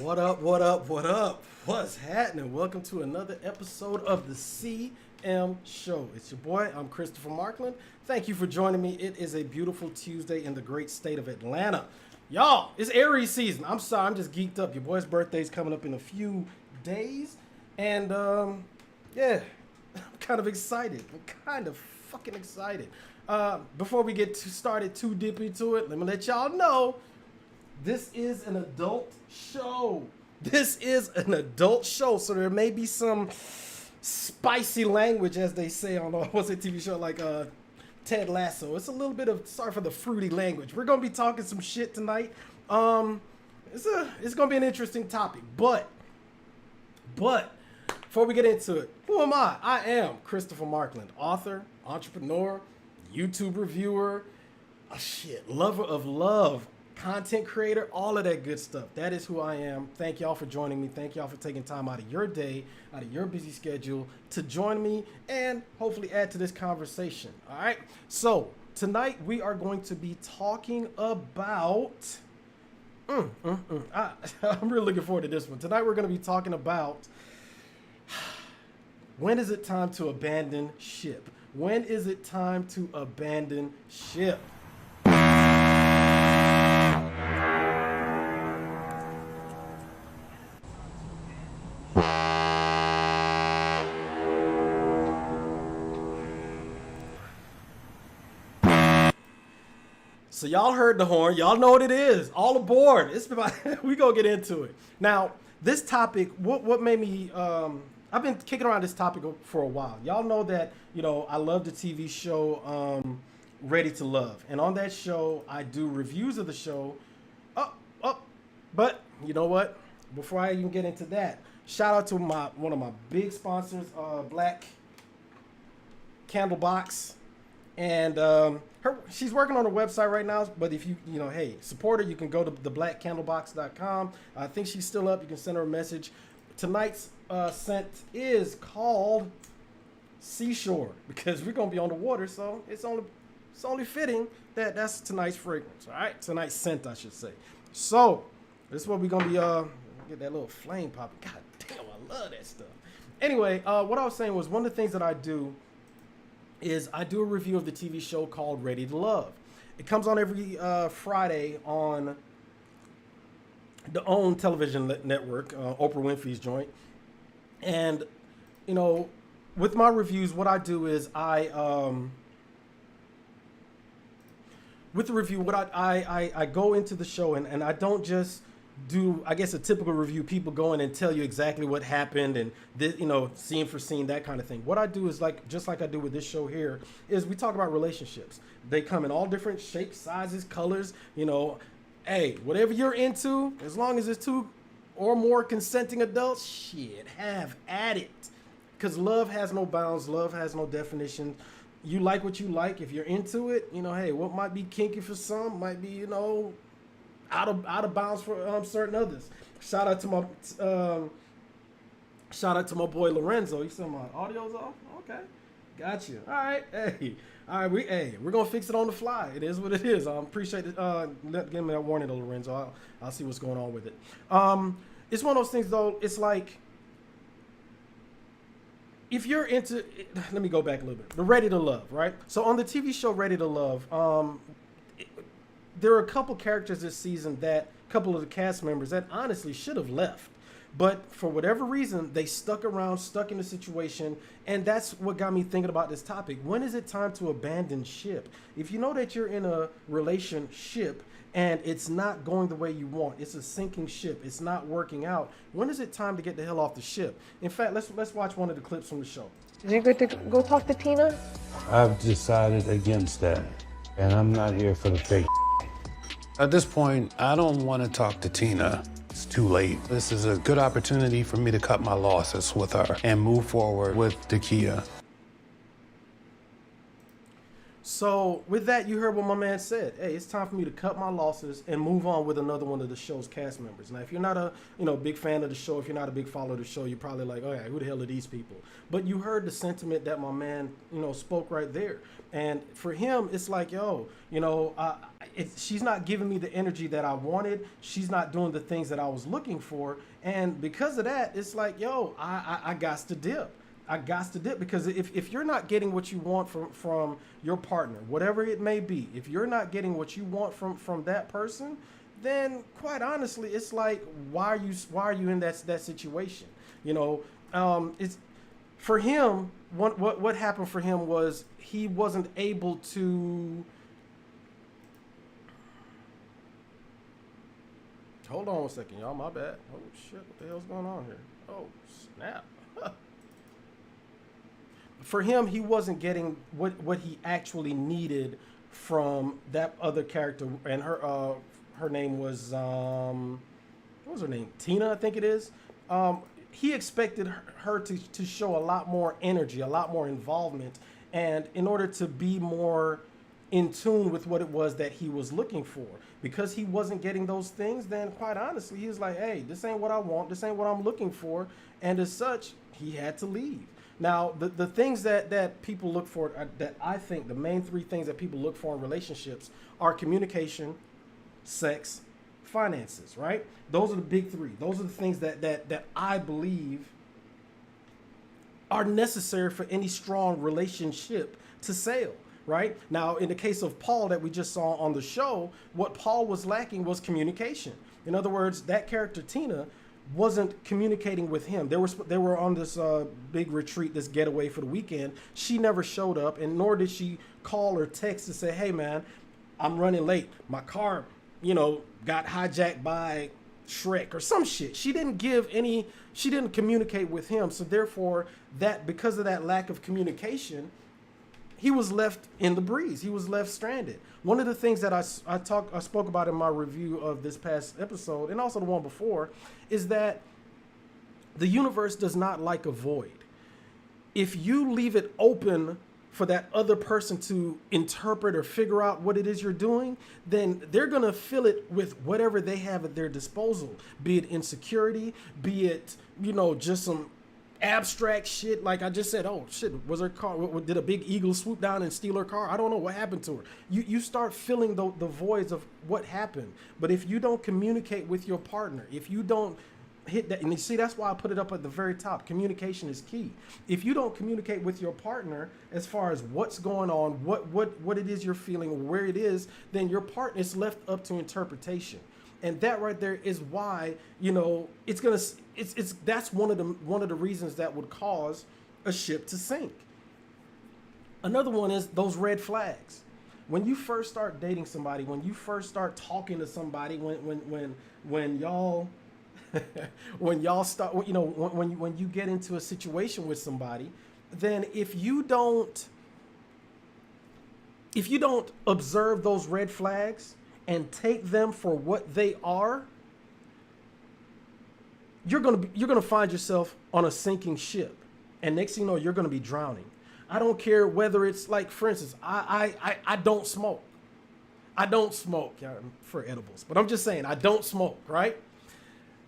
What up, what up, what up? What's happening? Welcome to another episode of the CM Show. It's your boy, I'm Christopher Markland. Thank you for joining me. It is a beautiful Tuesday in the great state of Atlanta. Y'all, it's Aries season. I'm sorry, I'm just geeked up. Your boy's birthday's coming up in a few days. And, yeah, I'm kind of excited. I'm kind of fucking excited. Before we get started too deep into it, let me let y'all know this is an adult show. This is an adult show, so there may be some spicy language, as they say on what's a TV show like Ted Lasso. It's a little bit of, sorry for the fruity language. We're gonna be talking some shit tonight. It's gonna be an interesting topic, but before we get into it, who am I? I am Christopher Markland, author, entrepreneur, YouTube reviewer, lover of love, content creator, all of that good stuff. That is who I am. Thank y'all for joining me. Thank y'all for taking time out of your day, out of your busy schedule to join me and hopefully add to this conversation. All right. So tonight we are going to be talking about, I'm really looking forward to this one. Tonight we're going to be talking about when is it time to abandon ship? When is it time to abandon ship? So y'all heard the horn. Y'all know what it is. All aboard. It's about, we gonna get into it. Now, this topic, what made me, I've been kicking around this topic for a while. Y'all know that, you know, I love the TV show Ready to Love. And on that show, I do reviews of the show. But you know what? Before I even get into that, shout out to one of my big sponsors, Black Candlebox. And she's working on a website right now, but if you hey, support her, you can go to theblackcandlebox.com. I think she's still up. You can send her a message. Tonight's scent is called Seashore because we're gonna be on the water, so it's only fitting that that's tonight's fragrance. All right, tonight's scent, I should say. So this is what we're gonna be get that little flame popping. God damn, I love that stuff. Anyway, what I was saying was one of the things that I do is I do a review of the TV show called Ready to Love. It comes on every Friday on the OWN television network, Oprah Winfrey's joint. And, you know, with my reviews, what I do is with the review, what I go into the show and I don't just do, I guess, a typical review. People go in and tell you exactly what happened and this, scene for scene, that kind of thing. What I do is just like I do with this show here, is we talk about relationships. They come in all different shapes, sizes, colors. Hey, whatever you're into, as long as it's 2 or more consenting adults, shit, have at it. Because love has no bounds, love has no definition. You like what you like. If you're into it, hey, what might be kinky for some might be, out of bounds for certain others. Shout out to my boy Lorenzo. You said my audio's off? Okay. Got you. All right. Hey. All right, we're gonna fix it on the fly. It is what it is. I appreciate it. Give me that warning to Lorenzo. I'll see what's going on with it. It's one of those things though, it's like if you're into, let me go back a little bit. The Ready to Love, right? So on the TV show Ready to Love, there are a couple characters this season a couple of the cast members that honestly should have left. But for whatever reason, they stuck around, stuck in the situation. And that's what got me thinking about this topic. When is it time to abandon ship? If you know that you're in a relationship and it's not going the way you want, it's a sinking ship, it's not working out, when is it time to get the hell off the ship? In fact, let's watch one of the clips from the show. Did you get to go talk to Tina? I've decided against that. And I'm not here for the fake. At this point, I don't want to talk to Tina. It's too late. This is a good opportunity for me to cut my losses with her and move forward with Dakia. So with that, you heard what my man said. Hey, it's time for me to cut my losses and move on with another one of the show's cast members. Now, if you're not a big fan of the show, if you're not a big follower of the show, you're probably like, oh yeah, who the hell are these people? But you heard the sentiment that my man, spoke right there. And for him, it's like, she's not giving me the energy that I wanted. She's not doing the things that I was looking for. And because of that, it's like, I got to dip. I got to dip, because if you're not getting what you want from your partner, whatever it may be, if you're not getting what you want from that person, then quite honestly, it's like, why are you in that situation? It's for him. What happened for him was he wasn't able to. Hold on a second, y'all. My bad. Oh shit! What the hell's going on here? Oh snap! For him, he wasn't getting what he actually needed from that other character, and her name was what was her name? Tina, I think it is. He expected her to show a lot more energy, a lot more involvement, and in order to be more in tune with what it was that he was looking for. Because he wasn't getting those things, then quite honestly, he was like, hey, this ain't what I want, this ain't what I'm looking for, and as such, he had to leave. Now, the things that people look for, that I think the main three things that people look for in relationships are communication, sex, finances, right? Those are the big three. Those are the things that I believe are necessary for any strong relationship to sail, right? Now, in the case of Paul that we just saw on the show, what Paul was lacking was communication. In other words, that character, Tina, wasn't communicating with him. They were on this big retreat, this getaway for the weekend. She never showed up, and nor did she call or text to say, hey man, I'm running late. My car, got hijacked by Shrek or some shit. She didn't communicate with him. So therefore, because of that lack of communication, he was left in the breeze. He was left stranded. One of the things that I spoke about in my review of this past episode, and also the one before, is that the universe does not like a void. If you leave it open for that other person to interpret or figure out what it is you're doing, then they're going to fill it with whatever they have at their disposal, be it insecurity, be it, just some abstract shit. Like I just said, oh shit, was her car, did a big eagle swoop down and steal her car? I don't know what happened to her. You start filling the voids of what happened. But if you don't communicate with your partner, if you don't hit that, and you see, that's why I put it up at the very top. Communication is key. If you don't communicate with your partner as far as what's going on, what it is you're feeling, where it is, then your partner is left up to interpretation. And that right there is why, that's one of the reasons that would cause a ship to sink. Another one is those red flags. When you first start dating somebody, when you first start talking to somebody, when y'all when y'all start, when you get into a situation with somebody, then if you don't observe those red flags and take them for what they are, you're gonna find yourself on a sinking ship, and next thing you know, you're gonna be drowning. I don't care whether it's like, for instance, I don't smoke. I don't smoke for edibles, but I'm just saying I don't smoke, right?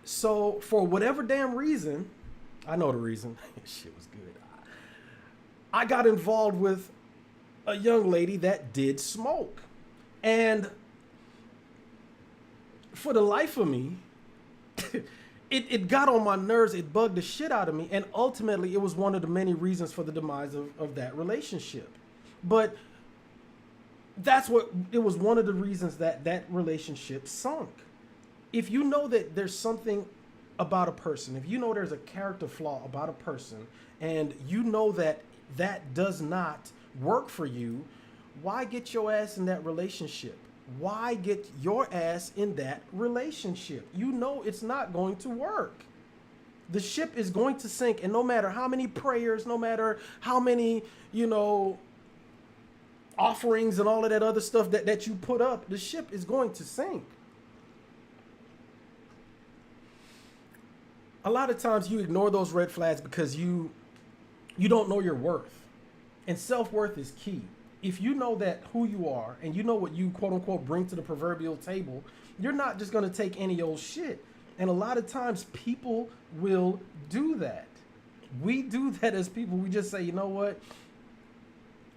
So for whatever damn reason, I know the reason. Shit was good. I got involved with a young lady that did smoke, and for the life of me, it got on my nerves. It bugged the shit out of me. And ultimately, it was one of the many reasons for the demise of that relationship. But it was one of the reasons that relationship sunk. If you know that there's something about a person, if you know there's a character flaw about a person, and you know that does not work for you, why get your ass in that relationship? Why get your ass in that relationship? You know it's not going to work. The ship is going to sink, and no matter how many prayers, no matter how many, offerings and all of that other stuff that you put up, the ship is going to sink. A lot of times you ignore those red flags because you don't know your worth. And self-worth is key. if you know that who you are and you know what you quote unquote bring to the proverbial table, you're not just going to take any old shit. And a lot of times people will do that. We do that as people. We just say, you know what?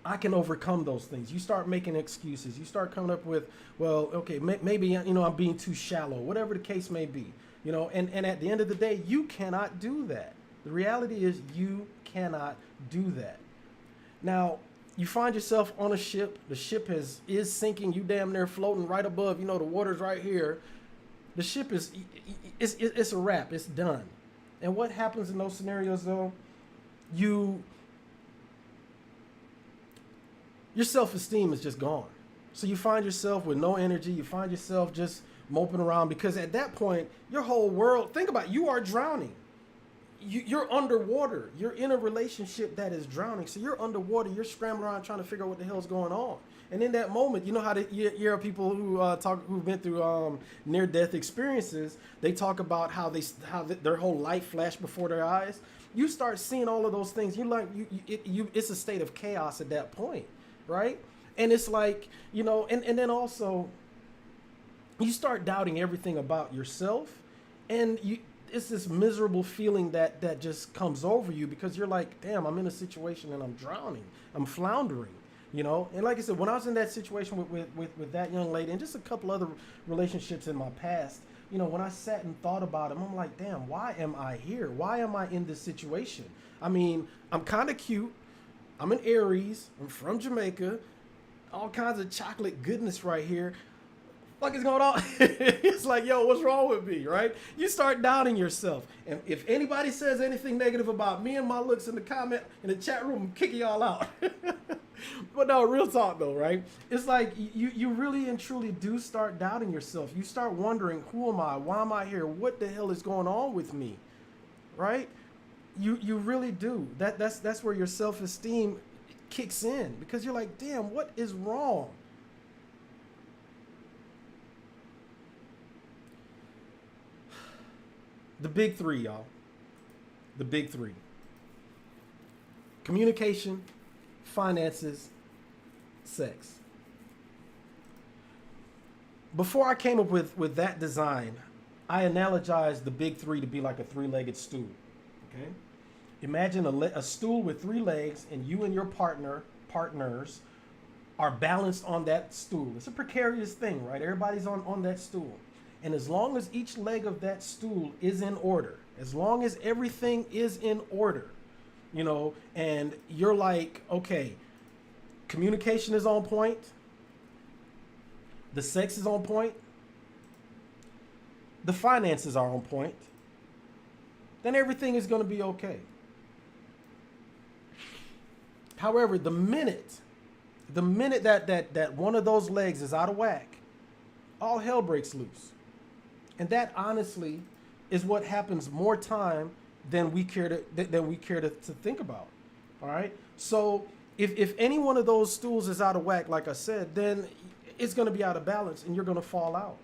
I can overcome those things. You start making excuses. You start coming up with, well, okay, maybe, you know, I'm being too shallow, whatever the case may be, you know, and at the end of the day, you cannot do that. The reality is you cannot do that. Now, you find yourself on a ship. The ship is sinking. You damn near floating right above, you know, the water's right here. The ship it's a wrap. It's done. And what happens in those scenarios, though? Your self-esteem is just gone. So you find yourself with no energy. You find yourself just moping around because at that point, your whole world, think about it, you are drowning. You're underwater. You're in a relationship that is drowning. So you're underwater. You're scrambling around trying to figure out what the hell's going on. And in that moment, you know how you hear people who've been through near-death experiences. They talk about how their whole life flashed before their eyes. You start seeing all of those things. You're like, it's a state of chaos at that point, right? And it's like, you know, and then also you start doubting everything about yourself, and it's this miserable feeling that just comes over you because you're like, damn, I'm in a situation and I'm drowning, I'm floundering, you know. And like I said, when I was in that situation with that young lady and just a couple other relationships in my past, you know, when I sat and thought about them, I'm like, damn, why am I here? Why am I in this situation? I mean, I'm kind of cute. I'm an Aries. I'm from Jamaica. All kinds of chocolate goodness right here. What is going on? It's like, yo, what's wrong with me, right? You start doubting yourself. And if anybody says anything negative about me and my looks in the chat room, I'm kicking y'all out. But no, real talk though, right? It's like you really and truly do start doubting yourself. You start wondering, who am I? Why am I here? What the hell is going on with me? Right? You really do. That's where your self-esteem kicks in because you're like, damn, what is wrong? The big three, y'all. The big three. Communication, finances, sex. Before I came up with that design, I analogized the big three to be like a three-legged stool. Okay? Imagine a stool with three legs, and you and your partners are balanced on that stool. It's a precarious thing, right? Everybody's on that stool. And as long as each leg of that stool is in order, as long as everything is in order, you know, and you're like, okay, communication is on point, the sex is on point, the finances are on point, then everything is going to be okay. However, the minute that one of those legs is out of whack, all hell breaks loose. And that honestly is what happens more time than we care to think about. All right. So if any one of those stools is out of whack, like I said, then it's going to be out of balance and you're going to fall out.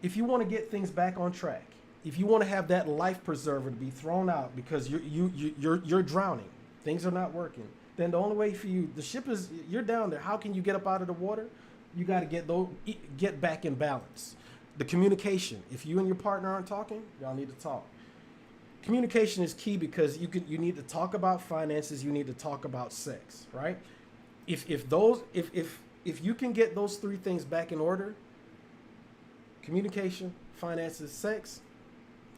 If you want to get things back on track, if you want to have that life preserver to be thrown out because you're drowning, things are not working, then the only way for you, the ship is, you're down there. How can you get up out of the water? You got to get back in balance. The communication. If you and your partner aren't talking, y'all need to talk. Communication is key because you need to talk about finances. You need to talk about sex, right? If you can get those three things back in order, communication, finances, sex,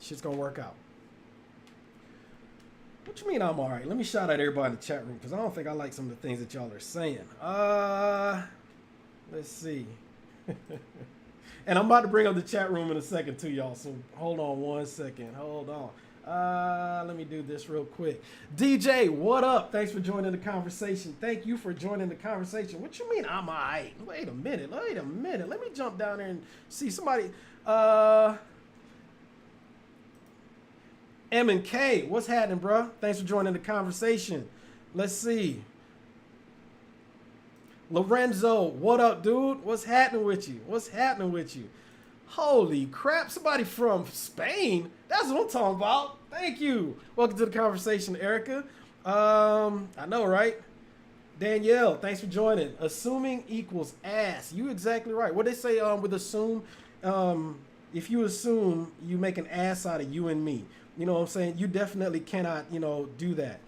shit's gonna work out. What you mean I'm all right? Let me shout out everybody in the chat room because I don't think I like some of the things that y'all are saying. Let's see. And I'm about to bring up the chat room in a second too, y'all. So hold on one second. Hold on. Let me do this real quick. DJ, what up? Thanks for joining the conversation. Thank you for joining the conversation. What you mean I'm all right? Wait a minute. Let me jump down there and see somebody. M and K, what's happening, bro? Thanks for joining the conversation. Let's see. Lorenzo, what up, dude? What's happening with you? Holy crap, somebody from Spain. That's what I'm talking about. Thank you. Welcome to the conversation, Erica. I know, right? Danielle, thanks for joining. Assuming equals ass. You exactly right. What they say with assume, if you assume, you make an ass out of you and me. You know what I'm saying? You definitely cannot, do that.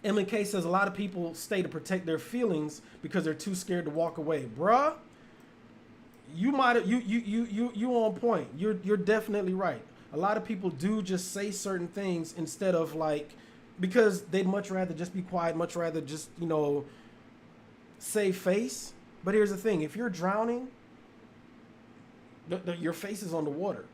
MK says a lot of people stay to protect their feelings because they're too scared to walk away. Bruh, you on point. You're definitely right. A lot of people do just say certain things instead of because they'd much rather just be quiet, much rather just, save face. But here's the thing, if you're drowning, your face is on the water.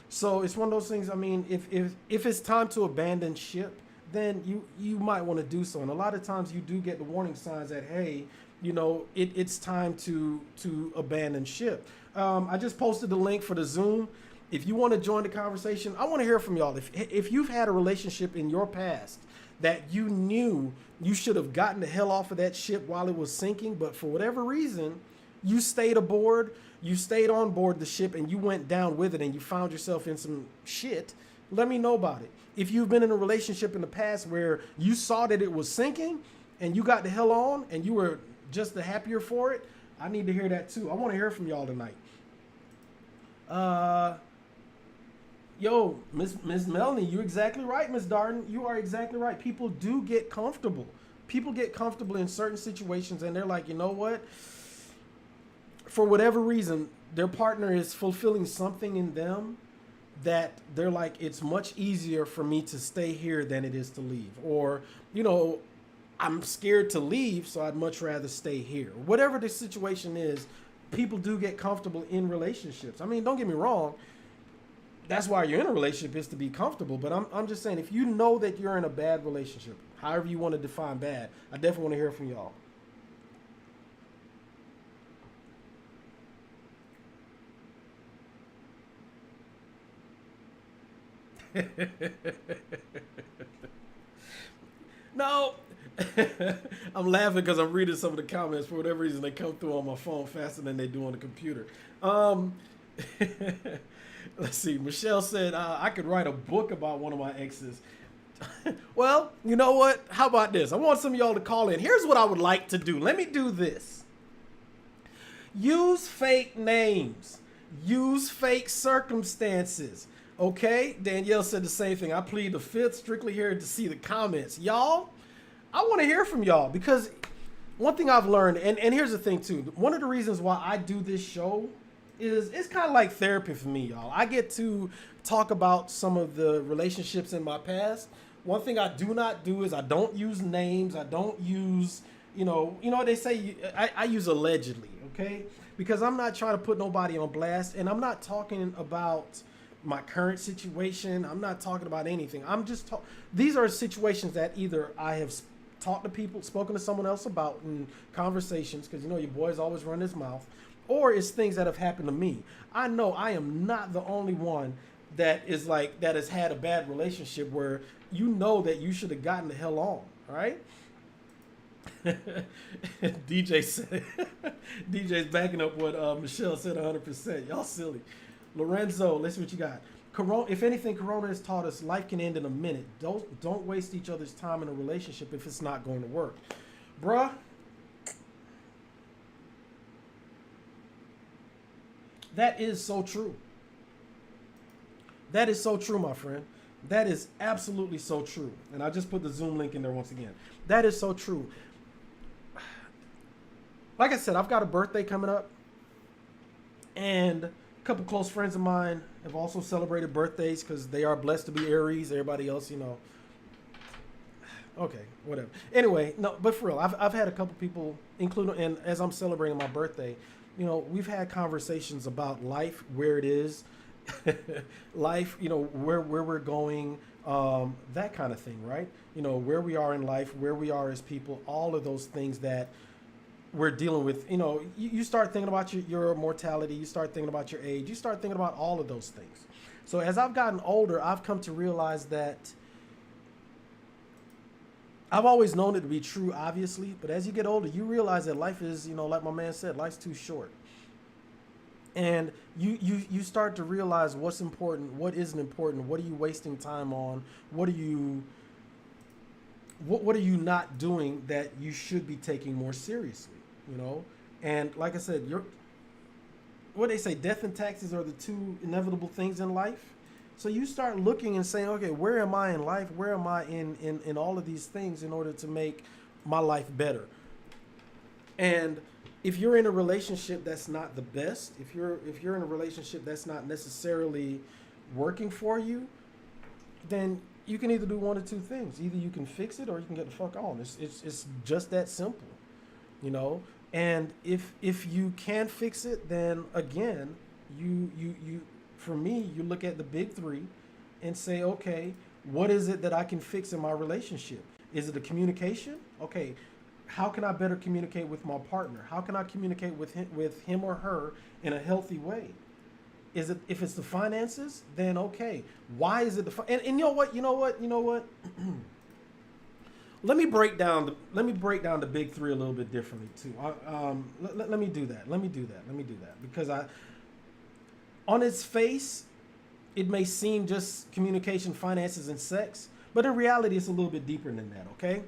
So it's one of those things, I mean, if it's time to abandon ship, then you might want to do so. And a lot of times you do get the warning signs that, hey, it's time to abandon ship. I just posted the link for the Zoom. If you want to join the conversation, I want to hear from y'all. If you've had a relationship in your past that you knew you should have gotten the hell off of that ship while it was sinking, but for whatever reason, you stayed aboard, you stayed on board the ship, and you went down with it, and you found yourself in some shit, let me know about it. If you've been in a relationship in the past where you saw that it was sinking, and you got the hell on, and you were just the happier for it, I need to hear that too. I want to hear from y'all tonight. Yo, Miss Melanie, you're exactly right, Miss Darden. You are exactly right. People do get comfortable. People get comfortable in certain situations, and they're like, you know what? For whatever reason, their partner is fulfilling something in them that they're like, it's much easier for me to stay here than it is to leave. Or, I'm scared to leave, so I'd much rather stay here. Whatever the situation is, people do get comfortable in relationships. I mean, don't get me wrong. That's why you're in a relationship, is to be comfortable. But I'm just saying, if you know that you're in a bad relationship, however you want to define bad, I definitely want to hear from y'all. No, I'm laughing because I'm reading some of the comments. For whatever reason, they come through on my phone faster than they do on the computer. Let's see. Michelle said, I could write a book about one of my exes. Well, you know what? How about this? I want some of y'all to call in. Here's what I would like to do. Let me do this. Use fake names. Use fake circumstances. Okay? Danielle said the same thing. I plead the fifth, strictly here to see the comments. Y'all, I want to hear from y'all, because one thing I've learned, and here's the thing too, one of the reasons why I do this show is it's kind of like therapy for me, y'all. I get to talk about some of the relationships in my past. One thing I do not do is I don't use names. I don't use, they say, I use allegedly, okay? Because I'm not trying to put nobody on blast, and I'm not talking about my current situation. I'm not talking about anything. I'm just these are situations that either I have talked to people, spoken to someone else about in conversations, because your boy's always run his mouth, or it's things that have happened to me. I know I am not the only one that has had a bad relationship where that you should have gotten the hell on, right? DJ said, DJ's backing up what Michelle said 100%. Y'all silly. Lorenzo, listen what you got. If anything, Corona has taught us life can end in a minute. Don't waste each other's time in a relationship if it's not going to work. Bruh, that is so true. That is so true, my friend. That is absolutely so true. And I just put the Zoom link in there once again. That is so true. Like I said, I've got a birthday coming up, and a couple close friends of mine have also celebrated birthdays because they are blessed to be Aries. Everybody else, okay, whatever. Anyway, no, but for real, I've had a couple people, including, and as I'm celebrating my birthday, we've had conversations about life, where it is, life, where we're going, that kind of thing, right? Where we are in life, where we are as people, all of those things that we're dealing with. You start thinking about your mortality, you start thinking about your age, you start thinking about all of those things. So as I've gotten older, I've come to realize that I've always known it to be true, obviously, but as you get older, you realize that life is, like my man said, life's too short. And you start to realize what's important, what isn't important, what are you wasting time on, what are you what are you not doing that you should be taking more seriously? You know, and like I said, what they say, death and taxes are the two inevitable things in life. So you start looking and saying, okay, where am I in life? Where am I in all of these things in order to make my life better? And if you're in a relationship that's not the best, if you're in a relationship that's not necessarily working for you, then you can either do one or two things. Either you can fix it or you can get the fuck on. It's just that simple, you know. And if you can't fix it, then again, you for me, you look at the big three and say, okay, what is it that I can fix in my relationship? Is it the communication? Okay, how can I better communicate with my partner? How can I communicate with him or her in a healthy way? Is it, if it's the finances, then okay. Why is it and you know what? Let me break down the big three a little bit differently too. Let me do that because on its face, it may seem just communication, finances, and sex, but in reality, it's a little bit deeper than that. Okay.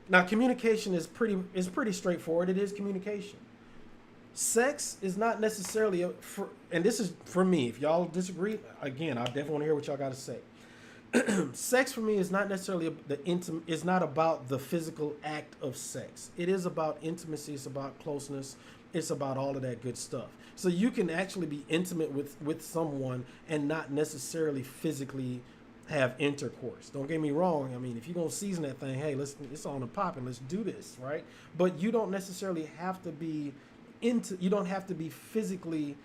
Now, communication is pretty straightforward. It is communication. Sex is not necessarily and this is for me. If y'all disagree, again, I definitely want to hear what y'all got to say. Sex for me is not necessarily is not about the physical act of sex. It is about intimacy. It's about closeness. It's about all of that good stuff. So you can actually be intimate with someone and not necessarily physically have intercourse. Don't get me wrong. I mean, if you're gonna season that thing, hey, it's on the pop and let's do this, right? But you don't necessarily have to be you don't have to be physically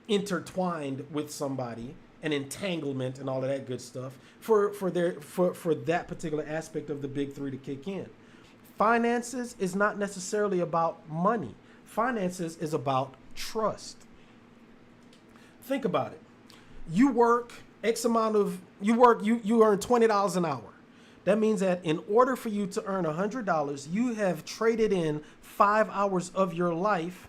intertwined with somebody, an entanglement and all of that good stuff for that particular aspect of the big three to kick in. Finances is not necessarily about money. Finances is about trust. Think about it. You work X amount of, you earn $20 an hour. That means that in order for you to earn $100, you have traded in 5 hours of your life,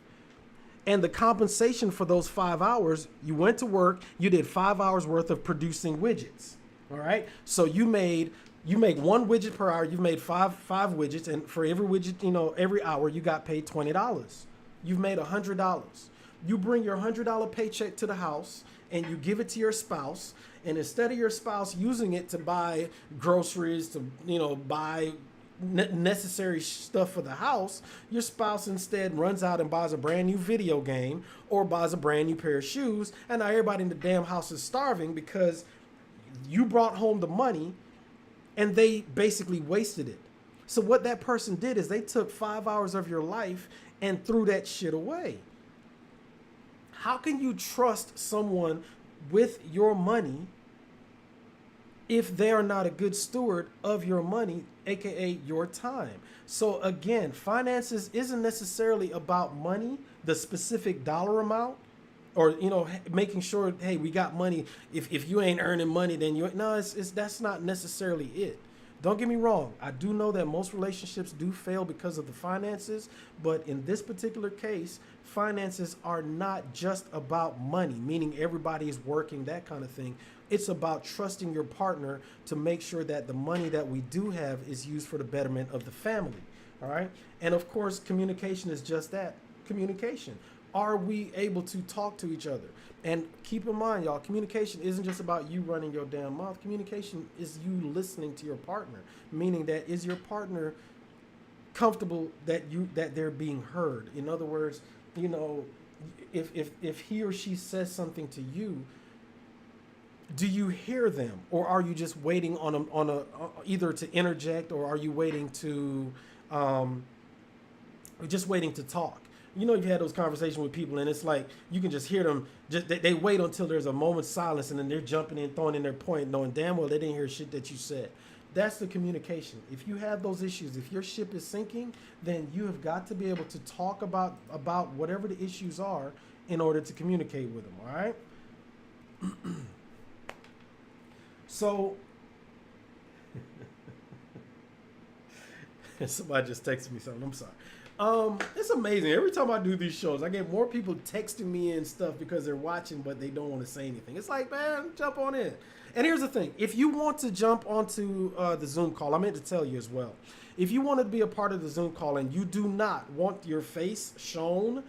and the compensation for those 5 hours, you went to work, you did 5 hours worth of producing widgets. All right. So you make one widget per hour. You've made five widgets, and for every widget, every hour you got paid $20. You've made $100. You bring your $100 paycheck to the house and you give it to your spouse. And instead of your spouse using it to buy groceries, to buy necessary stuff for the house, your spouse instead runs out and buys a brand new video game or buys a brand new pair of shoes. And now everybody in the damn house is starving because you brought home the money and they basically wasted it. So what that person did is they took 5 hours of your life and threw that shit away. How can you trust someone with your money if they are not a good steward of your money, aka your time? So again, finances isn't necessarily about money, the specific dollar amount, or making sure, hey, we got money. If you ain't earning money, then that's not necessarily it. Don't get me wrong. I do know that most relationships do fail because of the finances, but in this particular case, finances are not just about money, meaning everybody is working, that kind of thing. It's about trusting your partner to make sure that the money that we do have is used for the betterment of the family. All right. And of course, communication is just that, communication. Are we able to talk to each other? And keep in mind, y'all, communication isn't just about you running your damn mouth. Communication is you listening to your partner, meaning that is your partner comfortable that they're being heard? In other words, if he or she says something to you, do you hear them, or are you just waiting on a either to interject, or are you waiting to just waiting to talk? You've had those conversations with people, and it's like you can just hear them. They wait until there's a moment's silence, and then they're jumping in, throwing in their point, knowing damn well they didn't hear shit that you said. That's the communication. If you have those issues, if your ship is sinking, then you have got to be able to talk about whatever the issues are in order to communicate with them. All right. So somebody just texted me something. I'm sorry. It's amazing. Every time I do these shows, I get more people texting me and stuff because they're watching, but they don't want to say anything. It's like, man, jump on in. And here's the thing. If you want to jump onto the Zoom call, I meant to tell you as well. If you want to be a part of the Zoom call and you do not want your face shown,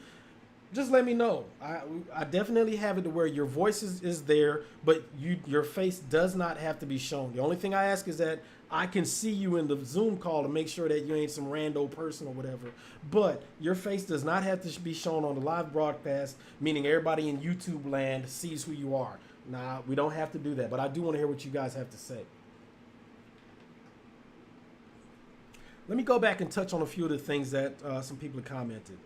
just let me know. I definitely have it to where your voice is there, but your face does not have to be shown. The only thing I ask is that I can see you in the Zoom call to make sure that you ain't some rando person or whatever. But your face does not have to be shown on the live broadcast, meaning everybody in YouTube land sees who you are. Nah, we don't have to do that, but I do want to hear what you guys have to say. Let me go back and touch on a few of the things that some people have commented.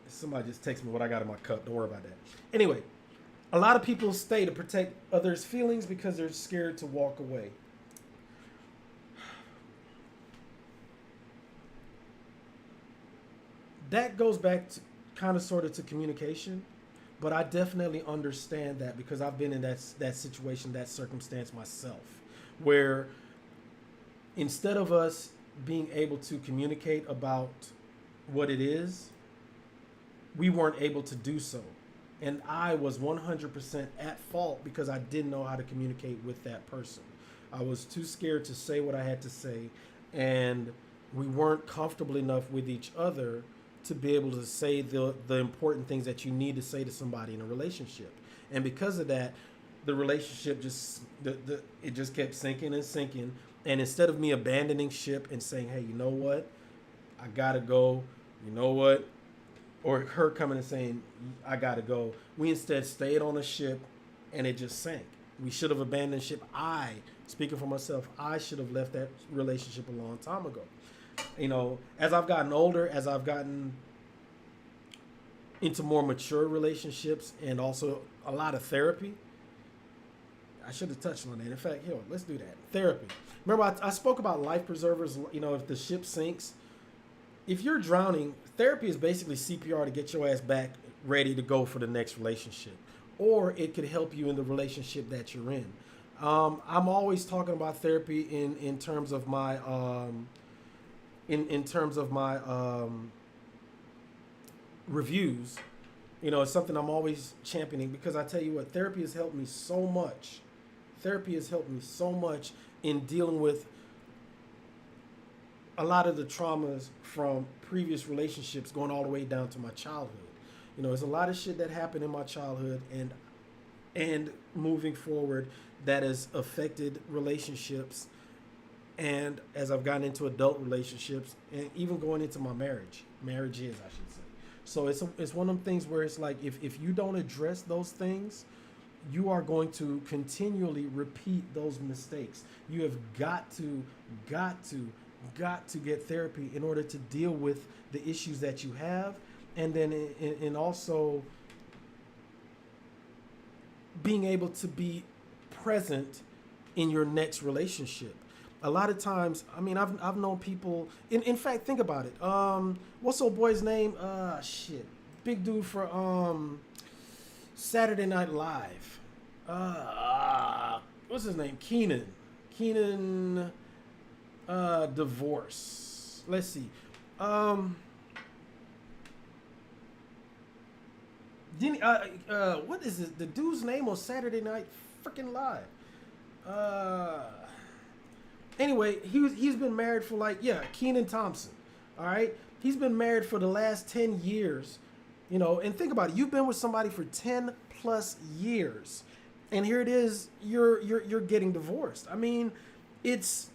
Somebody just texted me what I got in my cup. Don't worry about that. Anyway, a lot of people stay to protect others' feelings because they're scared to walk away. That goes back to kind of sort of to communication, but I definitely understand that because I've been in that situation, that circumstance myself, where instead of us being able to communicate about what it is, we weren't able to do so. And I was 100% at fault because I didn't know how to communicate with that person. I was too scared to say what I had to say, and we weren't comfortable enough with each other to be able to say the important things that you need to say to somebody in a relationship. And because of that, the relationship it just kept sinking and sinking. And instead of me abandoning ship and saying, hey, you know what? I gotta go. You know what? Or her coming and saying, I gotta go. We instead stayed on a ship and it just sank. We should have abandoned ship. Speaking for myself, I should have left that relationship a long time ago. You know, as I've gotten older, as I've gotten into more mature relationships and also a lot of therapy, I should have touched on that. In fact, here, let's do that. Therapy. Remember, I spoke about life preservers. You know, if the ship sinks, if you're drowning, therapy is basically CPR to get your ass back ready to go for the next relationship. Or it could help you in the relationship that you're in. I'm always talking about therapy in terms of my reviews. You know, it's something I'm always championing because I tell you what, therapy has helped me so much. Therapy has helped me so much in dealing with a lot of the traumas from previous relationships going all the way down to my childhood. You know, there's a lot of shit that happened in my childhood and moving forward that has affected relationships, and as I've gotten into adult relationships and even going into my marriages, I should say. So it's one of them things where it's like if you don't address those things, you are going to continually repeat those mistakes. You have got to get therapy in order to deal with the issues that you have, and then and also being able to be present in your next relationship. A lot of times, I mean, I've known people. In fact, think about it. What's old boy's name? Big dude for Saturday Night Live. What's his name? Keenan. Divorce. Let's see. What is it? The dude's name on Saturday Night freaking Live. Anyway, he's been married for Kenan Thompson. All right, he's been married for the last 10 years. You know, and think about it. You've been with somebody for 10 plus years, and here it is. You're getting divorced. I mean, it's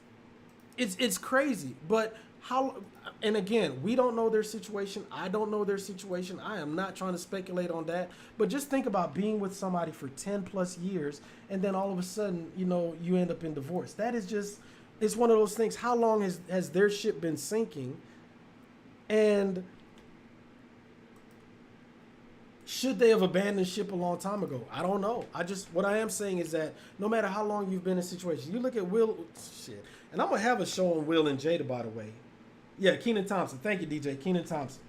crazy. But how? And again, we don't know their situation. I don't know their situation. I am not trying to speculate on that. But just think about being with somebody for 10 plus years, and then all of a sudden, you know, you end up in divorce. That is just, it's one of those things. How long has their ship been sinking? And should they have abandoned ship a long time ago? I don't know. What I am saying is that no matter how long you've been in a situation, you look at Will, and I'm going to have a show on Will and Jada, by the way. Yeah, Kenan Thompson. Thank you, DJ. Kenan Thompson.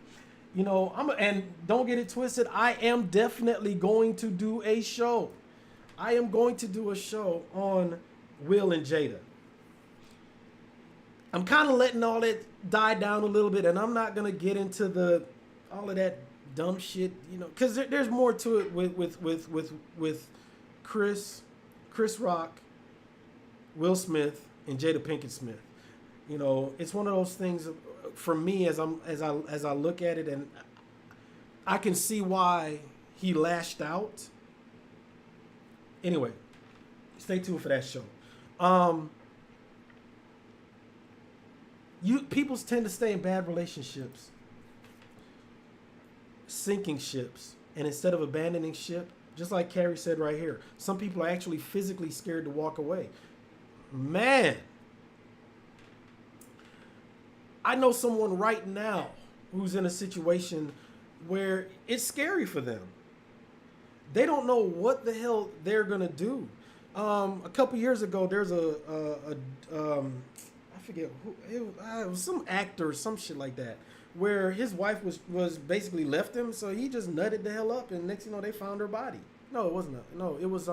You know, and don't get it twisted. I am definitely going to do a show. I am going to do a show on Will and Jada. I'm kind of letting all that die down a little bit, and I'm not gonna get into all of that dumb shit, because there's more to it with Chris Rock, Will Smith, and Jada Pinkett Smith. It's one of those things for me as I look at it, and I can see why he lashed out. Anyway, stay tuned for that show. People tend to stay in bad relationships, sinking ships, and instead of abandoning ship, just like Carrie said right here, some people are actually physically scared to walk away. Man, I know someone right now who's in a situation where it's scary for them. They don't know what the hell they're gonna do. A couple years ago, there's I forget who it was, some actor or some shit like that, where his wife was basically left him, so he just nutted the hell up, and next they found her body. No, it wasn't. No, it was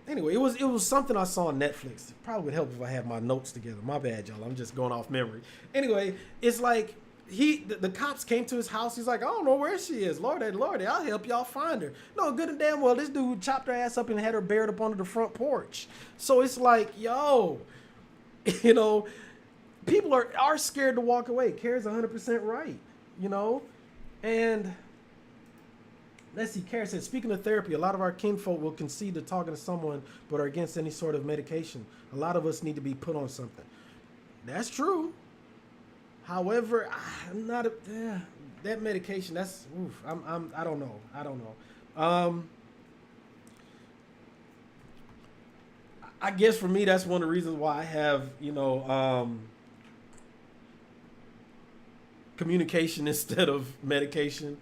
Anyway, it was something I saw on Netflix. It probably would help if I had my notes together. My bad, y'all. I'm just going off memory. Anyway, it's like the cops came to his house. He's like, I don't know where she is. Lordy, I'll help y'all find her. No, good and damn well, this dude chopped her ass up and had her buried up under the front porch. So it's like, yo, people are scared to walk away. Carrie's 100% right, and let's see, Carrie said, speaking of therapy, a lot of our kinfolk will concede to talking to someone but are against any sort of medication. A lot of us need to be put on something. That's true. However, I'm not that medication. That's I don't know. I guess for me, that's one of the reasons why I have communication instead of medication.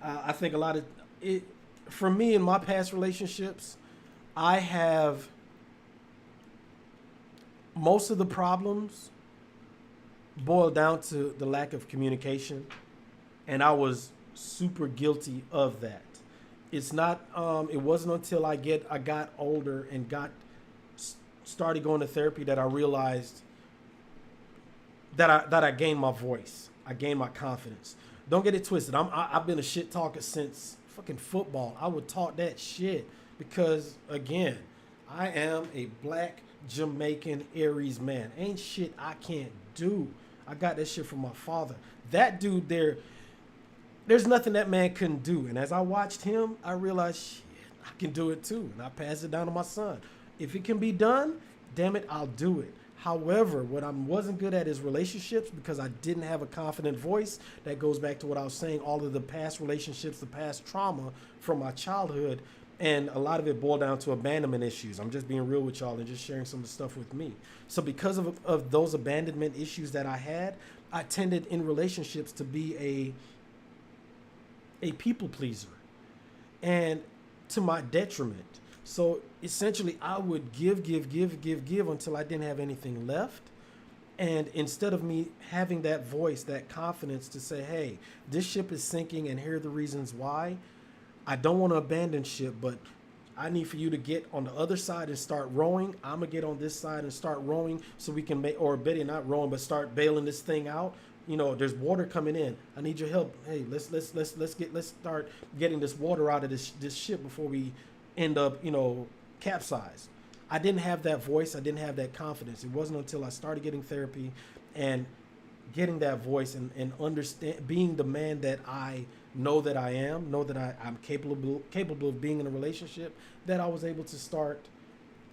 I think a lot of it, for me in my past relationships, I have most of the problems boiled down to the lack of communication, and I was super guilty of that. It's not. It wasn't until I got older and started going to therapy that I realized that I gained my voice. I gained my confidence. Don't get it twisted. I've been a shit talker since fucking football. I would talk that shit because, again, I am a black Jamaican Aries man. Ain't shit I can't do. I got that shit from my father. That dude there's nothing that man couldn't do. And as I watched him, I realized, shit, I can do it too. And I passed it down to my son. If it can be done, damn it, I'll do it. However, what I wasn't good at is relationships because I didn't have a confident voice. That goes back to what I was saying, all of the past relationships, the past trauma from my childhood, and a lot of it boiled down to abandonment issues. I'm just being real with y'all and just sharing some of the stuff with me. So because of those abandonment issues that I had, I tended in relationships to be a people pleaser, and to my detriment. So essentially, I would give until I didn't have anything left. And instead of me having that voice, that confidence to say, hey, this ship is sinking and here are the reasons why, I don't want to abandon ship, but I need for you to get on the other side and start rowing. I'm going to get on this side and start rowing so we can or better not rowing, but start bailing this thing out. There's water coming in. I need your help. Hey, let's start getting this water out of this ship before we end up, capsized. I didn't have that voice. I didn't have that confidence. It wasn't until I started getting therapy and getting that voice and understand, being the man that I know that I am, know that I'm capable of being in a relationship, that I was able to start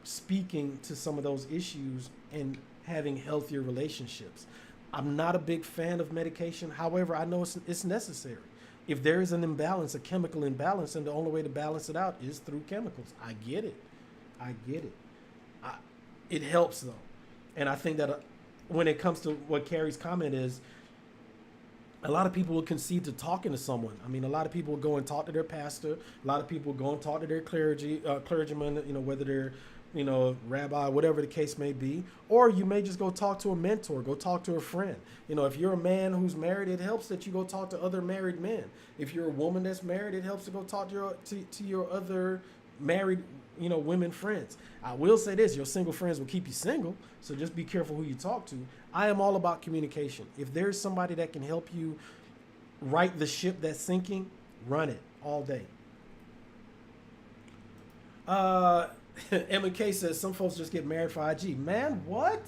speaking to some of those issues and having healthier relationships. I'm not a big fan of medication. However, I know it's necessary. If there is an imbalance, a chemical imbalance, and the only way to balance it out is through chemicals. I get it. It helps, though. And I think that when it comes to what Carrie's comment is, a lot of people will concede to talking to someone. I mean, a lot of people will go and talk to their pastor. A lot of people will go and talk to their clergyman, whether they're, rabbi, whatever the case may be. Or you may just go talk to a mentor, go talk to a friend. If you're a man who's married, it helps that you go talk to other married men. If you're a woman that's married, it helps to go talk to your other married women friends. I will say this: your single friends will keep you single, so just be careful who you talk to. I am all about communication. If there's somebody that can help you right the ship that's sinking, run it all day. MK says some folks just get married for IG. Man, what?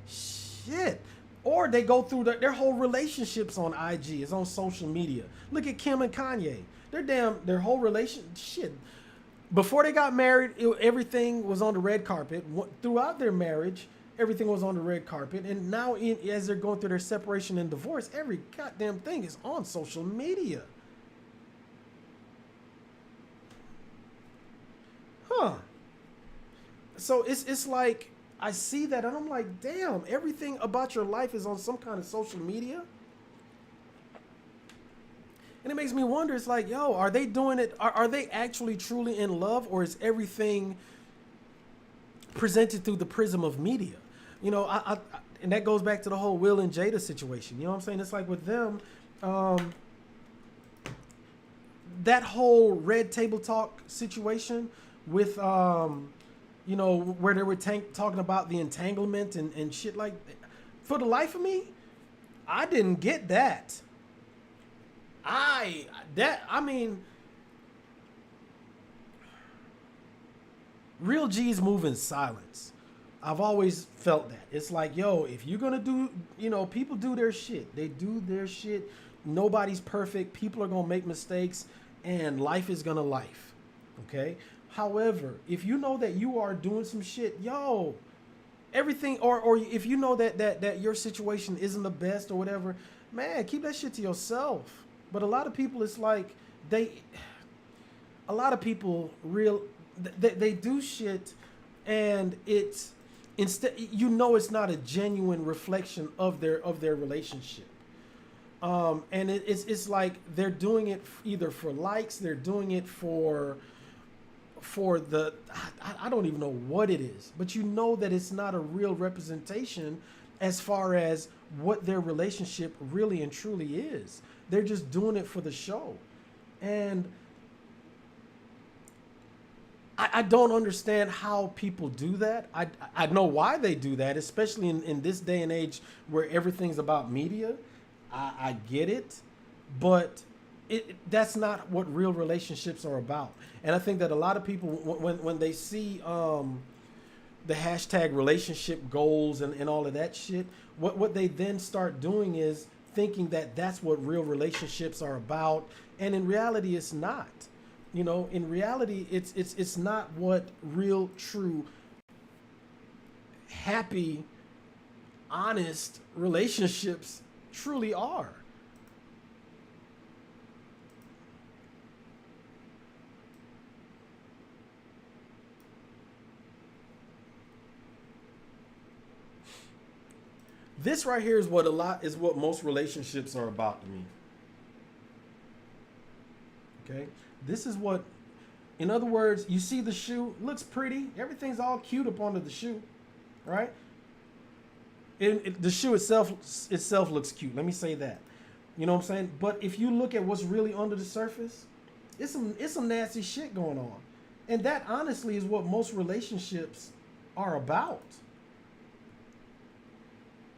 Shit. Or they go through their whole relationships on IG. It's on social media. Look at Kim and Kanye. Their whole shit. Before they got married, everything was on the red carpet. Throughout their marriage, everything was on the red carpet. And now, as they're going through their separation and divorce, every goddamn thing is on social media. Huh. So it's like, I see that and I'm like, damn, everything about your life is on some kind of social media. And it makes me wonder, it's like, yo, are they doing it? Are they actually truly in love, or is everything presented through the prism of media? And that goes back to the whole Will and Jada situation. You know what I'm saying? It's like with them, that whole Red Table Talk situation with, where they were talking about the entanglement and shit like that. For the life of me, I didn't get that. Real G's move in silence. I've always felt that. It's like, yo, if you're going to do, people do their shit. They do their shit. Nobody's perfect. People are going to make mistakes, and life is going to life. Okay? However, if you know that you are doing some shit, yo, everything, or if you know that your situation isn't the best or whatever, man, keep that shit to yourself. But a lot of people, it's like they do shit, and it's instead, it's not a genuine reflection of their relationship. And it's like they're doing it either for likes, they're doing it for the, I don't even know what it is, but that it's not a real representation as far as what their relationship really and truly is. They're just doing it for the show. And I don't understand how people do that. I know why they do that, especially in this day and age where everything's about media. I get it, but that's not what real relationships are about. And I think that a lot of people, when they see the hashtag relationship goals and all of that shit, what they then start doing is thinking that that's what real relationships are about. And in reality, it's not. In reality, it's not what real, true, happy, honest relationships truly are. This right here is what most relationships are about to me. Okay? This is what, in other words, you see the shoe, looks pretty, everything's all cute up under the shoe, right? The shoe itself looks cute. Let me say that. You know what I'm saying? But if you look at what's really under the surface, it's some nasty shit going on. And that honestly is what most relationships are about.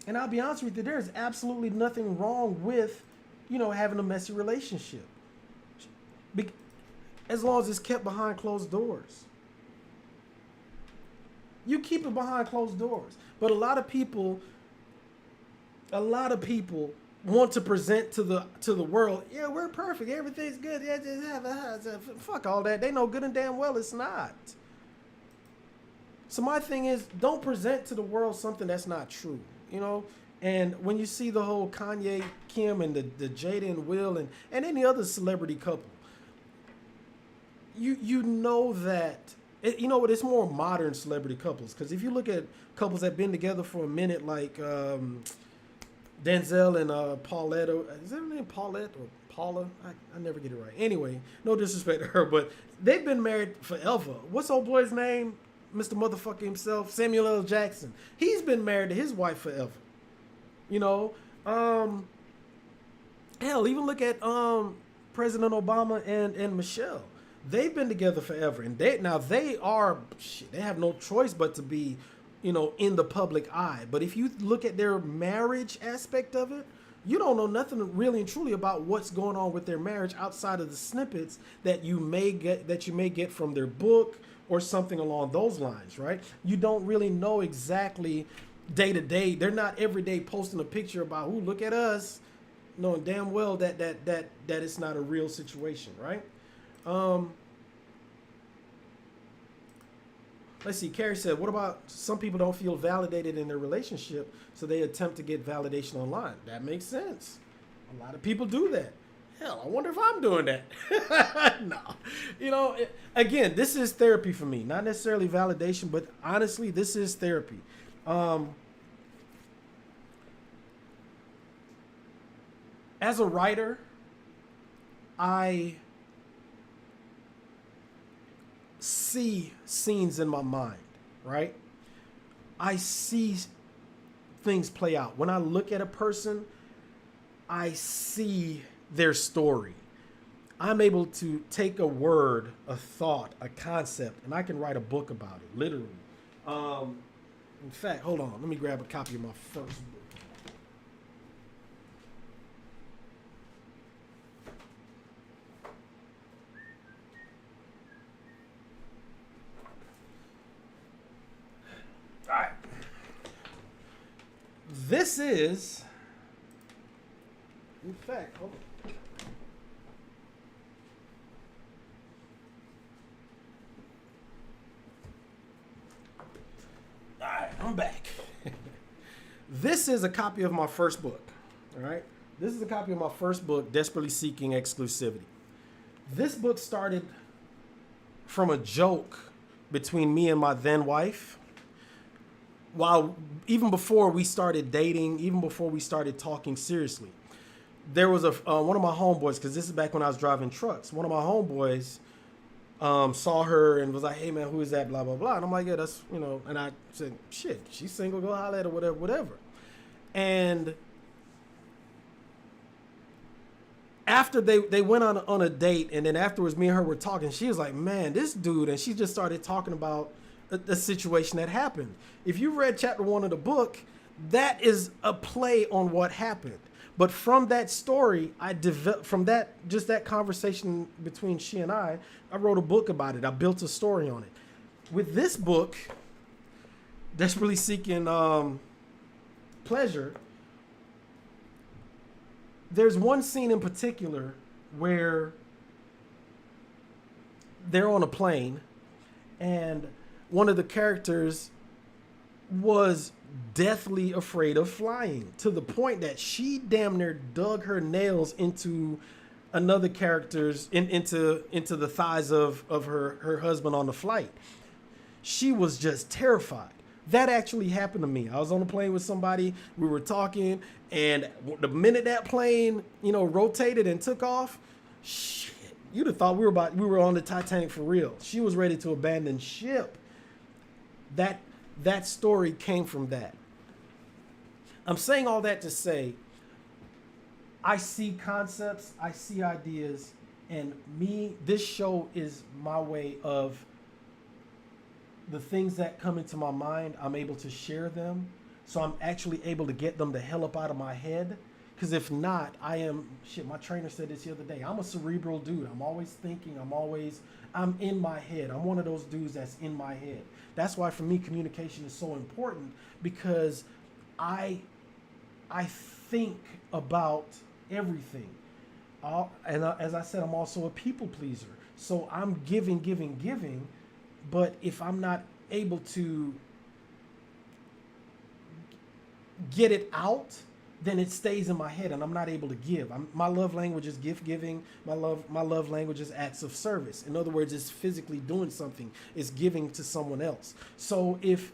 And I'll be honest with you, there's absolutely nothing wrong with, having a messy relationship. As long as it's kept behind closed doors. You keep it behind closed doors. But a lot of people want to present to the world, yeah, we're perfect, everything's good. Fuck all that. They know good and damn well it's not. So my thing is, don't present to the world something that's not true. And when you see the whole Kanye, Kim, and the Jada and Will and any other celebrity couple, you know that, it's more modern celebrity couples. Because if you look at couples that have been together for a minute, like Denzel and Paulette, is that her name Paulette or Paula? I never get it right. Anyway, no disrespect to her, but they've been married forever. What's old boy's name? Mr. Motherfucker himself, Samuel L. Jackson. He's been married to his wife forever. Hell, even look at President Obama and Michelle. they've been together forever, and they have no choice but to be, in the public eye. But if you look at their marriage aspect of it, you don't know nothing really and truly about what's going on with their marriage outside of the snippets that you may get from their book or something along those lines, right? You don't really know exactly day to day. They're not every day posting a picture about, "Ooh, look at us," knowing damn well that it's not a real situation, right? Let's see. Carrie said, "What about some people don't feel validated in their relationship, so they attempt to get validation online?" That makes sense. A lot of people do that. Hell, I wonder if I'm doing that. No. Again, this is therapy for me. Not necessarily validation, but honestly, this is therapy. As a writer, I see scenes in my mind, right? I see things play out. When I look at a person, I see their story. I'm able to take a word, a thought, a concept, and I can write a book about it, literally. In fact, hold on. Let me grab a copy of my first book. All right. This is, in fact, hold on. All right, I'm back. This is a copy of my first book. All right. This is a copy of my first book, Desperately Seeking Exclusivity. This book started from a joke between me and my then wife. Even before we started dating, even before we started talking seriously, there was one of my homeboys, because this is back when I was driving trucks. One of my homeboys saw her and was like, "Hey man, who is that?" Blah blah blah. And I'm like, "Yeah, that's And I said, "Shit, she's single. Go holler at her, whatever." And after they went on a date, and then afterwards, me and her were talking. She was like, "Man, this dude," and she just started talking about a situation that happened. If you read chapter 1 of the book, that is a play on what happened. But from that story, that conversation between she and I wrote a book about it. I built a story on it. With this book, Desperately Seeking Pleasure, there's one scene in particular where they're on a plane, and one of the characters was deathly afraid of flying, to the point that she damn near dug her nails into another character's into the thighs of her husband on the flight. She was just terrified. That actually happened to me. I was on a plane with somebody, we were talking, and the minute that plane rotated and took off, shit, you'd have thought we were on the Titanic for real. She was ready to abandon ship. That story came from that. I'm saying all that to say, I see concepts, I see ideas, and this show is my way of the things that come into my mind, I'm able to share them. So I'm actually able to get them the hell up out of my head. Because if not, my trainer said this the other day, I'm a cerebral dude. I'm always thinking, I'm in my head. I'm one of those dudes that's in my head. That's why for me, communication is so important, because I think about everything. As I said, I'm also a people pleaser. So I'm giving, but if I'm not able to get it out, then it stays in my head and I'm not able to give. My love language is gift giving. My love language is acts of service. In other words, it's physically doing something. It's giving to someone else. So if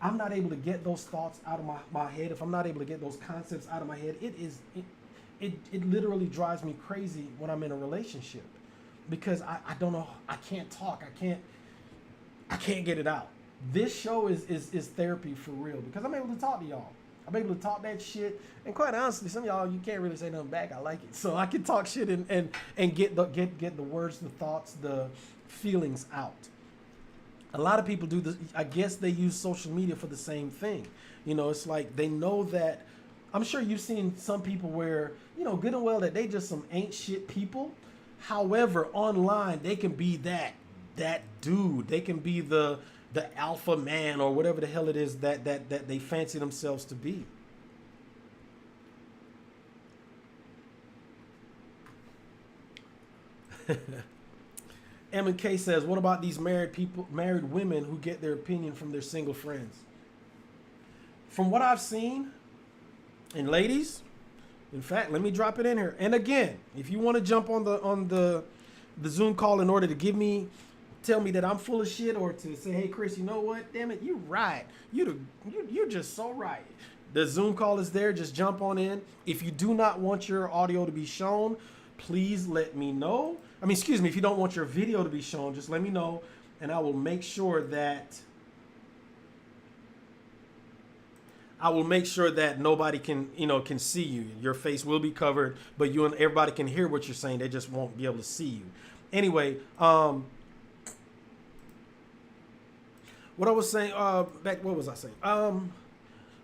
I'm not able to get those thoughts out of my head, if I'm not able to get those concepts out of my head, it literally drives me crazy when I'm in a relationship, because I don't know, I can't talk. I can't get it out. This show is therapy for real, because I'm able to talk to y'all. I'm able to talk that shit. And quite honestly, some of y'all, you can't really say nothing back. I like it. So I can talk shit and get the words, the thoughts, the feelings out. A lot of people do this. I guess they use social media for the same thing. You know, it's like they know that. I'm sure you've seen some people where, you know, good and well that they just some ain't shit people. However, online they can be that dude. They can be the alpha man or whatever the hell it is that they fancy themselves to be. M&K says, what about these married women who get their opinion from their single friends? From what I've seen, and ladies, in fact, let me drop it in here. And again, if you want to jump on the Zoom call in order to tell me that I'm full of shit, or to say, hey Chris, you know what? Damn it, you're right. You're just so right. The Zoom call is there. Just jump on in. If you do not want your audio to be shown, please let me know. I mean, excuse me, if you don't want your video to be shown, just let me know, and I will make sure that nobody can see you. Your face will be covered, but you and everybody can hear what you're saying. They just won't be able to see you. Anyway, what I was saying, what was I saying?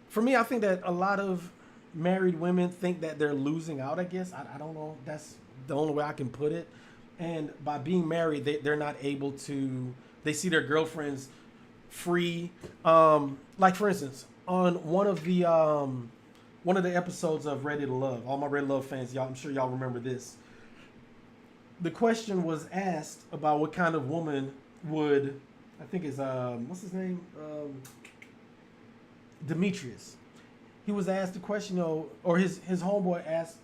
For me, I think that a lot of married women think that they're losing out, I guess. I don't know. That's the only way I can put it. And by being married, they're not able to, they see their girlfriends free. Like, for instance, on one of the episodes of Ready to Love, all my Ready to Love fans, y'all, I'm sure y'all remember this. The question was asked about what kind of woman would, I think it's, what's his name? Demetrius. He was asked the question, or his homeboy asked,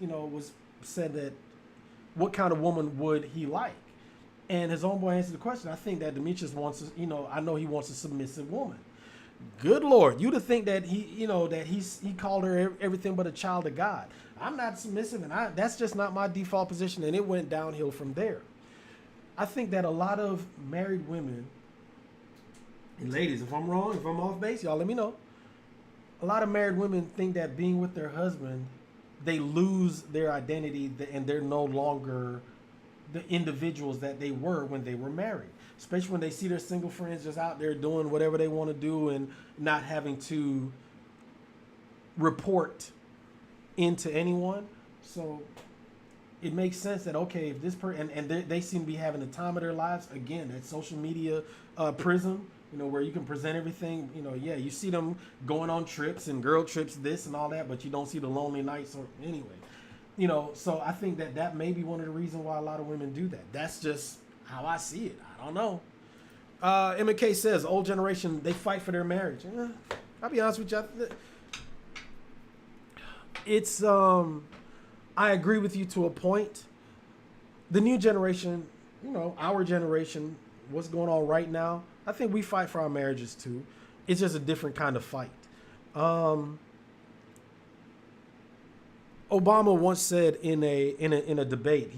said that what kind of woman would he like? And his homeboy answered the question. I think that Demetrius wants, I know he wants a submissive woman. Good Lord, you'd think that he called her everything but a child of God. I'm not submissive, and that's just not my default position, and it went downhill from there. I think that a lot of married women, and ladies, if I'm wrong, if I'm off base, y'all let me know. A lot of married women think that being with their husband, they lose their identity and they're no longer the individuals that they were when they were married. Especially when they see their single friends just out there doing whatever they want to do and not having to report into anyone. So it makes sense that, okay, if this person, and they seem to be having the time of their lives, again, that social media prism, where you can present everything, yeah, you see them going on trips and girl trips, this and all that, but you don't see the lonely nights or anyway, so I think that may be one of the reasons why a lot of women do that. That's just how I see it. I don't know. M&K says, old generation, they fight for their marriage. I'll be honest with you. It's, I agree with you to a point. The new generation, our generation, what's going on right now, I think we fight for our marriages too. It's just a different kind of fight. Obama once said in a debate, I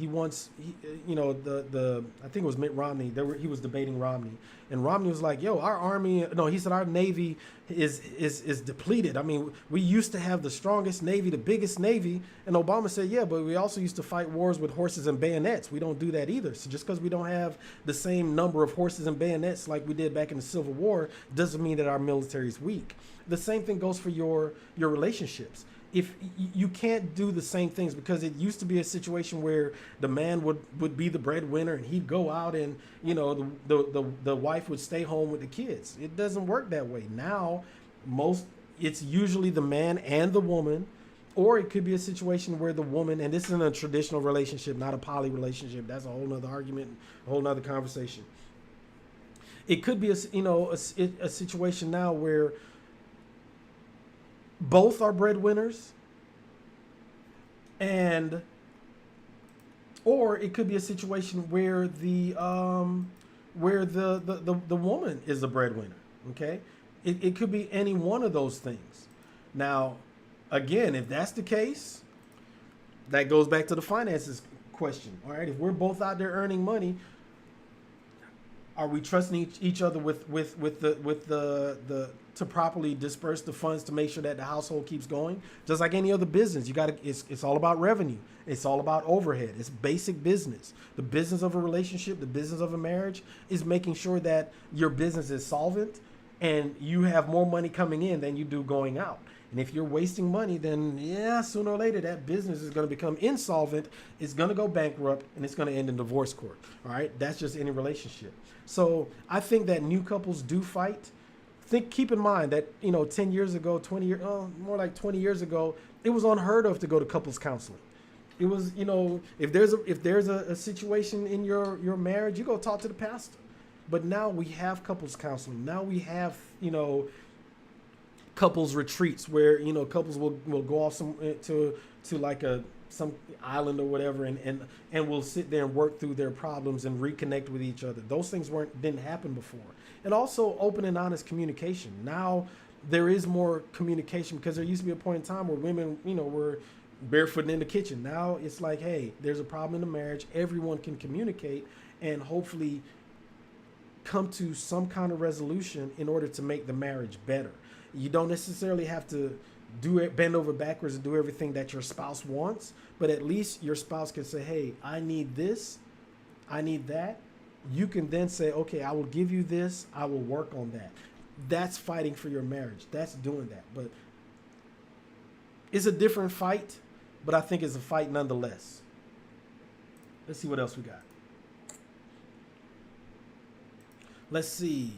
think it was Mitt Romney. He was debating Romney, and Romney was like, "Yo, our army, he said our navy is depleted. I mean, we used to have the strongest navy, the biggest navy." And Obama said, "Yeah, but we also used to fight wars with horses and bayonets. We don't do that either. So just because we don't have the same number of horses and bayonets like we did back in the Civil War doesn't mean that our military is weak." The same thing goes for your relationships. If you can't do the same things, because it used to be a situation where the man would be the breadwinner and he'd go out and the wife would stay home with the kids. It doesn't work that way now. It's usually the man and the woman, or it could be a situation where the woman, and this is in a traditional relationship, not a poly relationship. That's a whole nother argument, a whole nother conversation. It could be a situation now where both are breadwinners, or it could be a situation where the woman is the breadwinner. Okay, it could be any one of those things. Now, again, if that's the case, that goes back to the finances question. All right, if we're both out there earning money, Are we trusting each other with the to properly disperse the funds to make sure that the household keeps going? Just like any other business, it's all about revenue. It's all about overhead. It's basic business. The business of a relationship, the business of a marriage is making sure that your business is solvent and you have more money coming in than you do going out. And if you're wasting money, then yeah, sooner or later that business is going to become insolvent, it's going to go bankrupt, and it's going to end in divorce court. All right, that's just any relationship. So I think that new couples do fight. Keep in mind that 10 years ago, 20 years, more like 20 years ago, it was unheard of to go to couples counseling. It was, if there's a situation in your marriage, you go talk to the pastor. But now we have couples counseling. Now we have couples retreats where couples will go off to like some island or whatever and will sit there and work through their problems and reconnect with each other. Those things didn't happen before. And also open and honest communication. Now there is more communication because there used to be a point in time where women were barefooting in the kitchen. Now it's like, hey, there's a problem in the marriage. Everyone can communicate and hopefully come to some kind of resolution in order to make the marriage better. You don't necessarily have to bend over backwards and do everything that your spouse wants, but at least your spouse can say, hey, I need this, I need that. You can then say, okay, I will give you this, I will work on that. That's fighting for your marriage. That's doing that. But it's a different fight, but I think it's a fight nonetheless. Let's see what else we got. Let's see.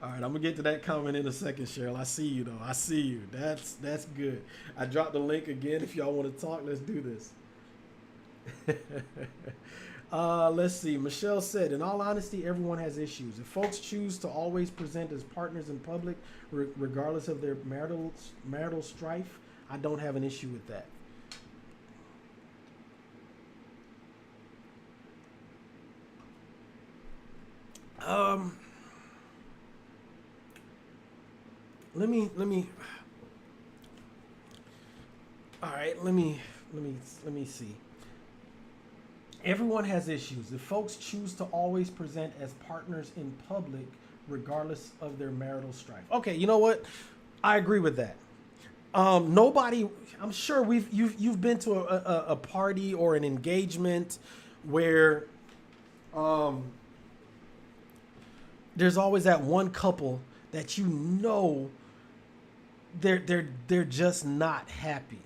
All right, I'm gonna get to that comment in a second, Cheryl. I see you though. I see you. That's good. I dropped the link again. If y'all want to talk, let's do this. Let's see. Michelle said, in all honesty, everyone has issues. If folks choose to always present as partners in public, regardless of their marital strife, I don't have an issue with that. Let me see. Everyone has issues. If folks choose to always present as partners in public, regardless of their marital strife. Okay, you know what? I agree with that. Nobody, I'm sure you've been to a party or an engagement where there's always that one couple that they're just not happy.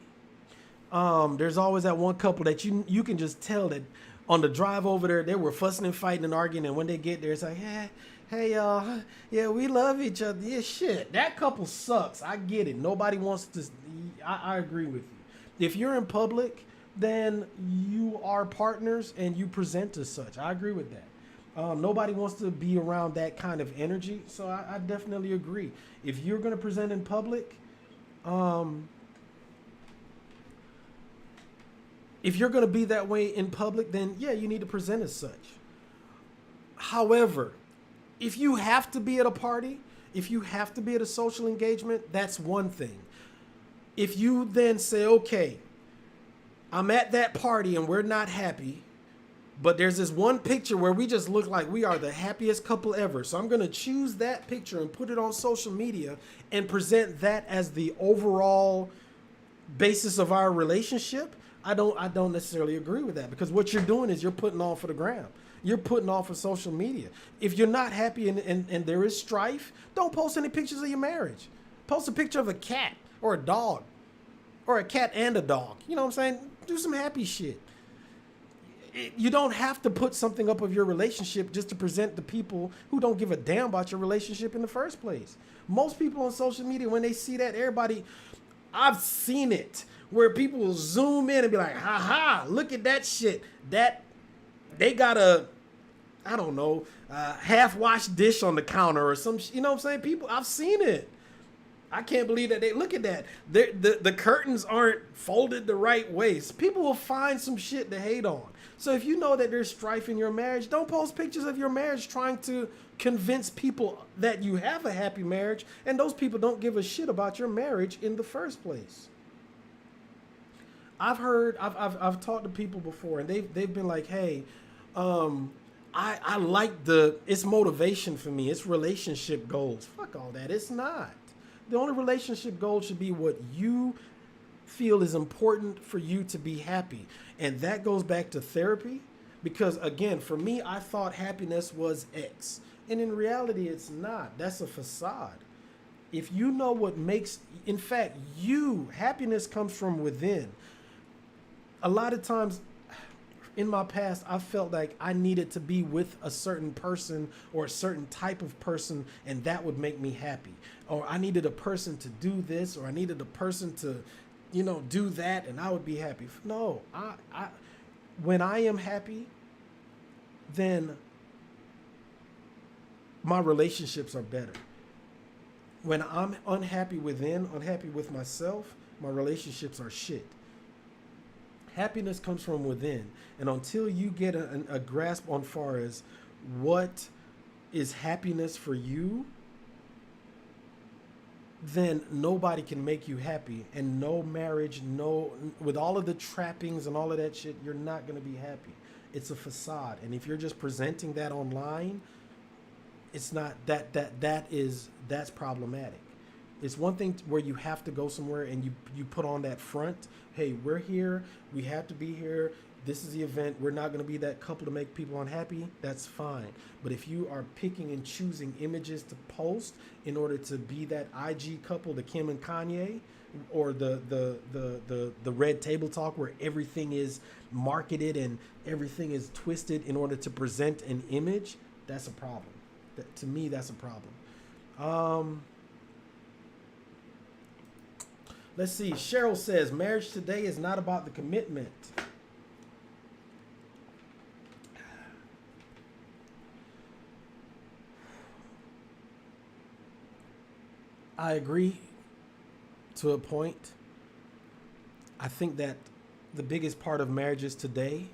There's always that one couple that you can just tell that on the drive over there they were fussing and fighting and arguing, and when they get there it's like, hey y'all, yeah, we love each other. Yeah, shit, that couple sucks. I get it. Nobody wants to. I agree with you. If you're in public, then you are partners and you present as such. I agree with that. Nobody wants to be around that kind of energy, so I definitely agree. If you're going to present in public, if you're going to be that way in public, then yeah, you need to present as such. However, if you have to be at a party, if you have to be at a social engagement, that's one thing. If you then say, okay, I'm at that party and we're not happy, but there's this one picture where we just look like we are the happiest couple ever. So I'm going to choose that picture and put it on social media and present that as the overall basis of our relationship. I don't necessarily agree with that, because what you're doing is you're putting on for the gram. You're putting on for social media. If you're not happy and there is strife, don't post any pictures of your marriage. Post a picture of a cat or a dog, or a cat and a dog. You know what I'm saying? Do some happy shit. You don't have to put something up of your relationship just to present to people who don't give a damn about your relationship in the first place. Most people on social media, when they see that, I've seen it, where people will zoom in and be like, ha, look at that shit. That they got a, I don't know, half-washed dish on the counter or some, you know what I'm saying? People, I've seen it. I can't believe that they look at that. The curtains aren't folded the right way. So people will find some shit to hate on. So if you know that there's strife in your marriage, don't post pictures of your marriage trying to convince people that you have a happy marriage, and those people don't give a shit about your marriage in the first place. I've talked to people before, and they've been like, hey, I like it's motivation for me. It's relationship goals. Fuck all that. It's not. The only relationship goal should be what you feel is important for you to be happy. And that goes back to therapy, because again, for me, I thought happiness was X. And in reality, it's not. That's a facade. If you know what makes, in fact, happiness comes from within. A lot of times in my past, I felt like I needed to be with a certain person or a certain type of person, and that would make me happy. Or I needed a person to do this, or I needed a person to, do that, and I would be happy. No, when I am happy, then my relationships are better. When I'm unhappy within, unhappy with myself, my relationships are shit. Happiness comes from within. And until you get a grasp on far as what is happiness for you, then nobody can make you happy. And no marriage, with all of the trappings and all of that shit, you're not going to be happy. It's a facade. And if you're just presenting that online, it's not that's problematic. It's one thing where you have to go somewhere and you put on that front. Hey, we're here. We have to be here. This is the event. We're not going to be that couple to make people unhappy. That's fine. But if you are picking and choosing images to post in order to be that IG couple, the Kim and Kanye, or the red table talk where everything is marketed and everything is twisted in order to present an image, that's a problem. To me, that's a problem. Let's see. Cheryl says, marriage today is not about the commitment. I agree to a point. I think that the biggest part of marriages today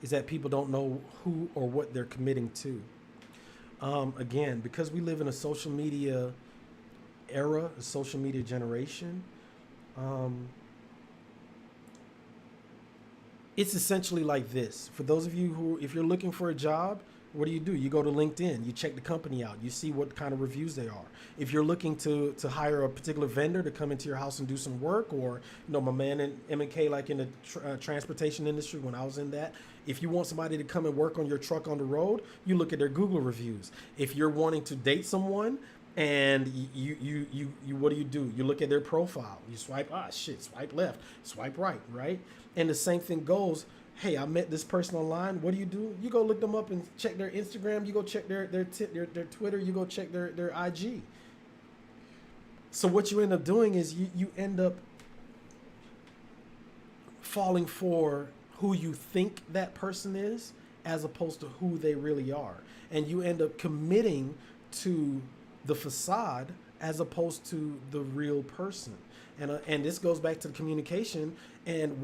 is that people don't know who or what they're committing to. Again, because we live in a social media era, a social media generation, it's essentially like this. For those of you who, if you're looking for a job, what do? You go to LinkedIn, you check the company out, you see what kind of reviews they are. If you're looking to hire a particular vendor to come into your house and do some work, or, my man in M&K, like in the transportation industry when I was in that, if you want somebody to come and work on your truck on the road, you look at their Google reviews. If you're wanting to date someone and you what do? You look at their profile. You swipe left, swipe right? And the same thing goes. Hey, I met this person online. What do? You go look them up and check their Instagram. You go check their Twitter. You go check their IG. So what you end up doing is you end up falling for who you think that person is as opposed to who they really are. And you end up committing to the facade as opposed to the real person. And this goes back to the communication, and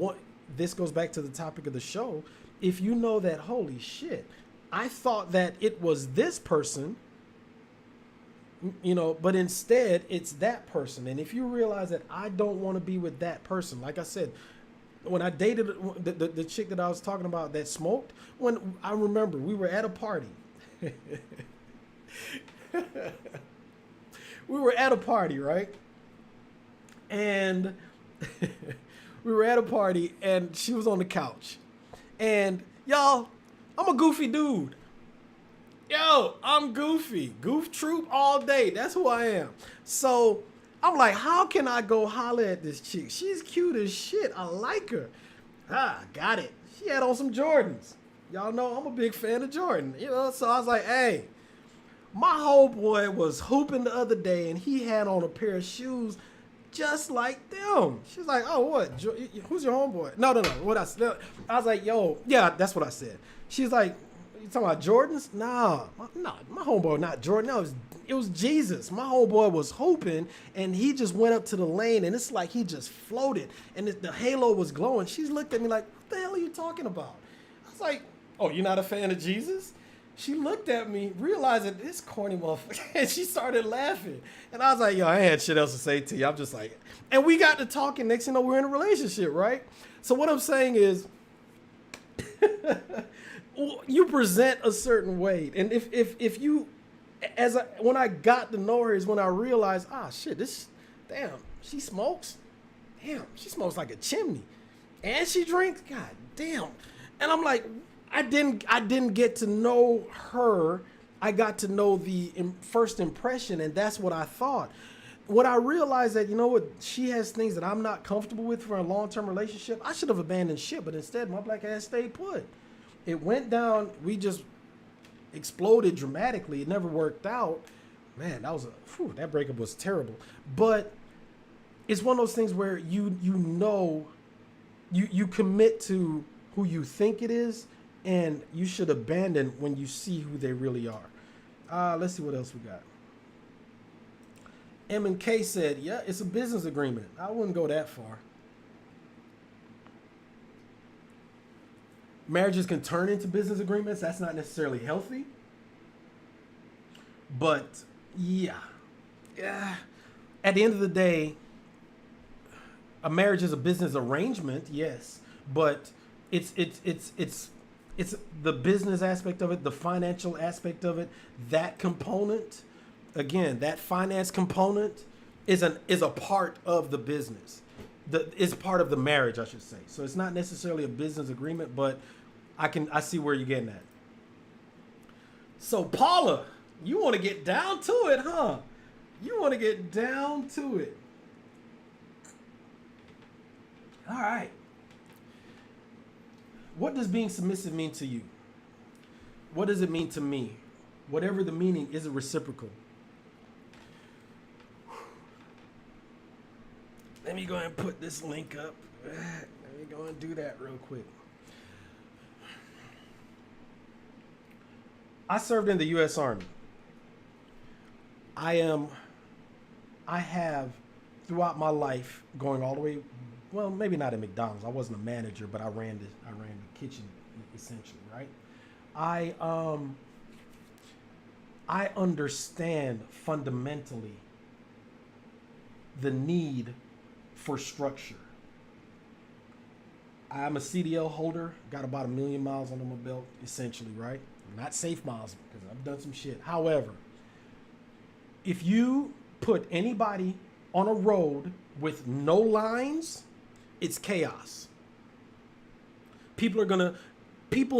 this goes back to the topic of the show. If you know that, holy shit, I thought that it was this person, but instead it's that person. And if you realize that I don't want to be with that person, like I said, when I dated the chick that I was talking about that smoked, when I remember we were at a party. We were at a party, right? And we were at a party and she was on the couch. And y'all, I'm a goofy dude. I'm goofy. Goof troop all day. That's who I am. So I'm like, how can I go holler at this chick? She's cute as shit. I like her. Got it. She had on some Jordans. Y'all know I'm a big fan of Jordan. So I was like, hey, my homeboy was hooping the other day and he had on a pair of shoes just like them. She's like, oh, what? Who's your homeboy? No. What I said? I was like, yo, yeah, that's what I said. She's like, you talking about Jordans? Nah, my homeboy not Jordan. No, it was Jesus. My homeboy was hooping and he just went up to the lane and it's like he just floated and the halo was glowing. She's looked at me like, what the hell are you talking about? I was like, oh, you're not a fan of Jesus? She looked at me, realizing this corny motherfucker, and she started laughing. And I was like, yo, I ain't had shit else to say to you. I'm just like, and we got to talking. Next thing you know, we're in a relationship, right? So what I'm saying is, you present a certain way. And if you, when I got to know her is when I realized, shit, damn, she smokes. Damn, she smokes like a chimney. And she drinks, god damn. And I'm like, I didn't get to know her. I got to know the first impression, and that's what I thought. When I realized that, you know what, she has things that I'm not comfortable with for a long-term relationship, I should have abandoned ship, but instead my black ass stayed put. It went down, we just exploded dramatically. It never worked out. Man, that breakup was terrible. But it's one of those things where you commit to who you think it is, and you should abandon when you see who they really are. Let's see what else we got. M&K said, yeah, it's a business agreement. I wouldn't go that far. Marriages can turn into business agreements. That's not necessarily healthy. But yeah. At the end of the day, a marriage is a business arrangement, yes, but it's the business aspect of it, the financial aspect of it, that component. Again, that finance component is a part of the business. Is part of the marriage, I should say. So it's not necessarily a business agreement, but I see where you're getting at. So Paula, you want to get down to it, huh? You want to get down to it. All right. What does being submissive mean to you? What does it mean to me? Whatever the meaning, is it reciprocal? Let me go ahead and put this link up. Let me go and do that real quick. I served in the U.S. Army. I have, throughout my life, going all the way, well, maybe not at McDonald's. I wasn't a manager, but I ran the kitchen, essentially, right? I understand fundamentally the need for structure. I'm a CDL holder, got about 1 million miles under my belt, essentially, right? Not safe miles, because I've done some shit. However, if you put anybody on a road with no lines, it's chaos. People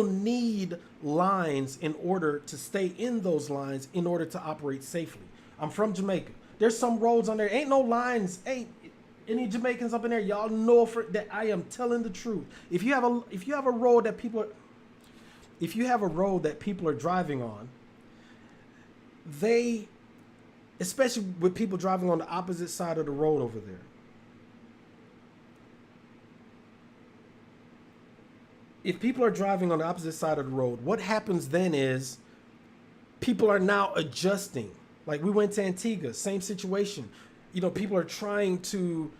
need lines in order to stay in those lines in order to operate safely. I'm from Jamaica. There's some roads on there, ain't no lines, ain't any Jamaicans up in there, y'all know that I am telling the truth. If you have a road that people are driving on, especially with people driving on the opposite side of the road over there, if people are driving on the opposite side of the road, what happens then is people are now adjusting. Like we went to Antigua, same situation. You know, people are trying to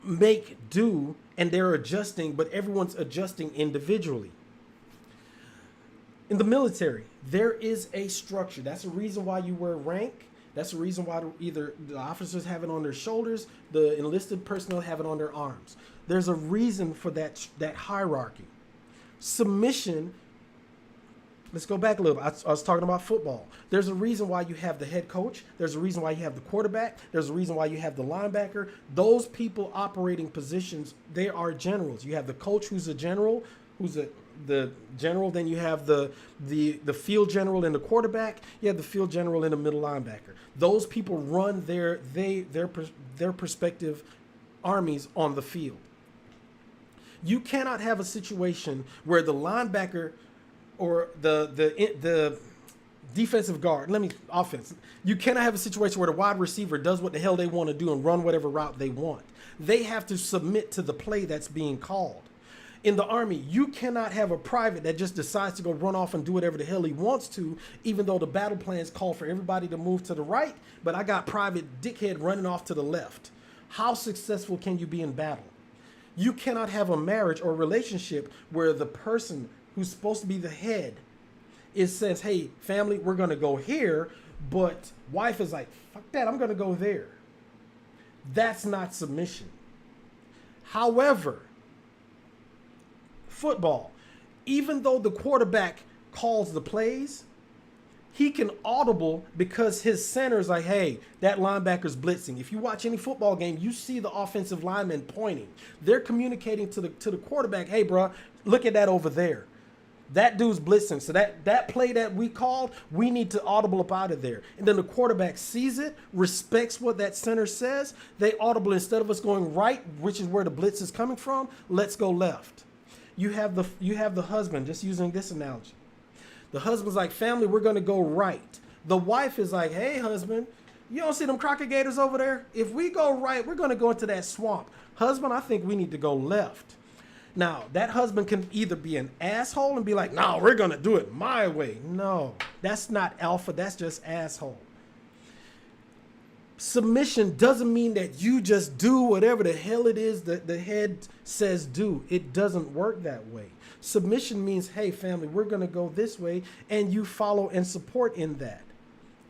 make do and they're adjusting, but everyone's adjusting individually. In the military, there is a structure. That's the reason why you wear rank. That's the reason why either the officers have it on their shoulders, the enlisted personnel have it on their arms. There's a reason for that hierarchy. Submission, let's go back a little bit. I was talking about football. There's a reason why you have the head coach. There's a reason why you have the quarterback. There's a reason why you have the linebacker. Those people operating positions, they are generals. You have the coach who's a general, the general, then you have the field general and the quarterback. You have the field general and the middle linebacker. Those people run their prospective armies on the field. You cannot have a situation where the linebacker or the defensive guard, offense. You cannot have a situation where the wide receiver does what the hell they want to do and run whatever route they want. They have to submit to the play that's being called. In the Army, you cannot have a private that just decides to go run off and do whatever the hell he wants to, even though the battle plans call for everybody to move to the right, but I got Private Dickhead running off to the left. How successful can you be in battle? You cannot have a marriage or relationship where the person who's supposed to be the head it says, hey, family, we're going to go here. But wife is like, fuck that, I'm going to go there. That's not submission. However, football, even though the quarterback calls the plays, he can audible because his center's like, hey, that linebacker's blitzing. If you watch any football game, you see the offensive lineman pointing. They're communicating to the quarterback, hey, bro, look at that over there. That dude's blitzing. So that play that we called, we need to audible up out of there. And then the quarterback sees it, respects what that center says. They audible, instead of us going right, which is where the blitz is coming from, let's go left. You have the husband, just using this analogy. The husband's like, family, we're going to go right. The wife is like, hey, husband, you don't see them crocker gators over there? If we go right, we're going to go into that swamp. Husband, I think we need to go left. Now, that husband can either be an asshole and be like, no, we're going to do it my way. No, that's not alpha. That's just asshole. Submission doesn't mean that you just do whatever the hell it is that the head says do. It doesn't work that way. Submission means, hey, family, we're going to go this way, and you follow and support in that.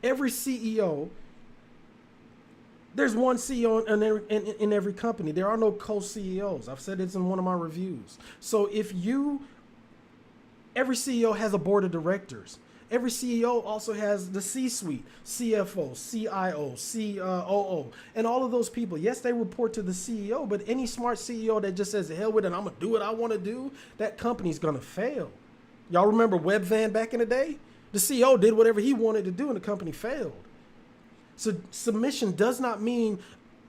Every CEO, there's one CEO in every company. There are no co-CEOs. I've said this in one of my reviews. So every CEO has a board of directors. Every CEO also has the C-suite, CFO, CIO, COO, and all of those people. Yes, they report to the CEO, but any smart CEO that just says, the hell with it, I'm going to do what I want to do, that company's going to fail. Y'all remember Webvan back in the day? The CEO did whatever he wanted to do and the company failed. So submission does not mean,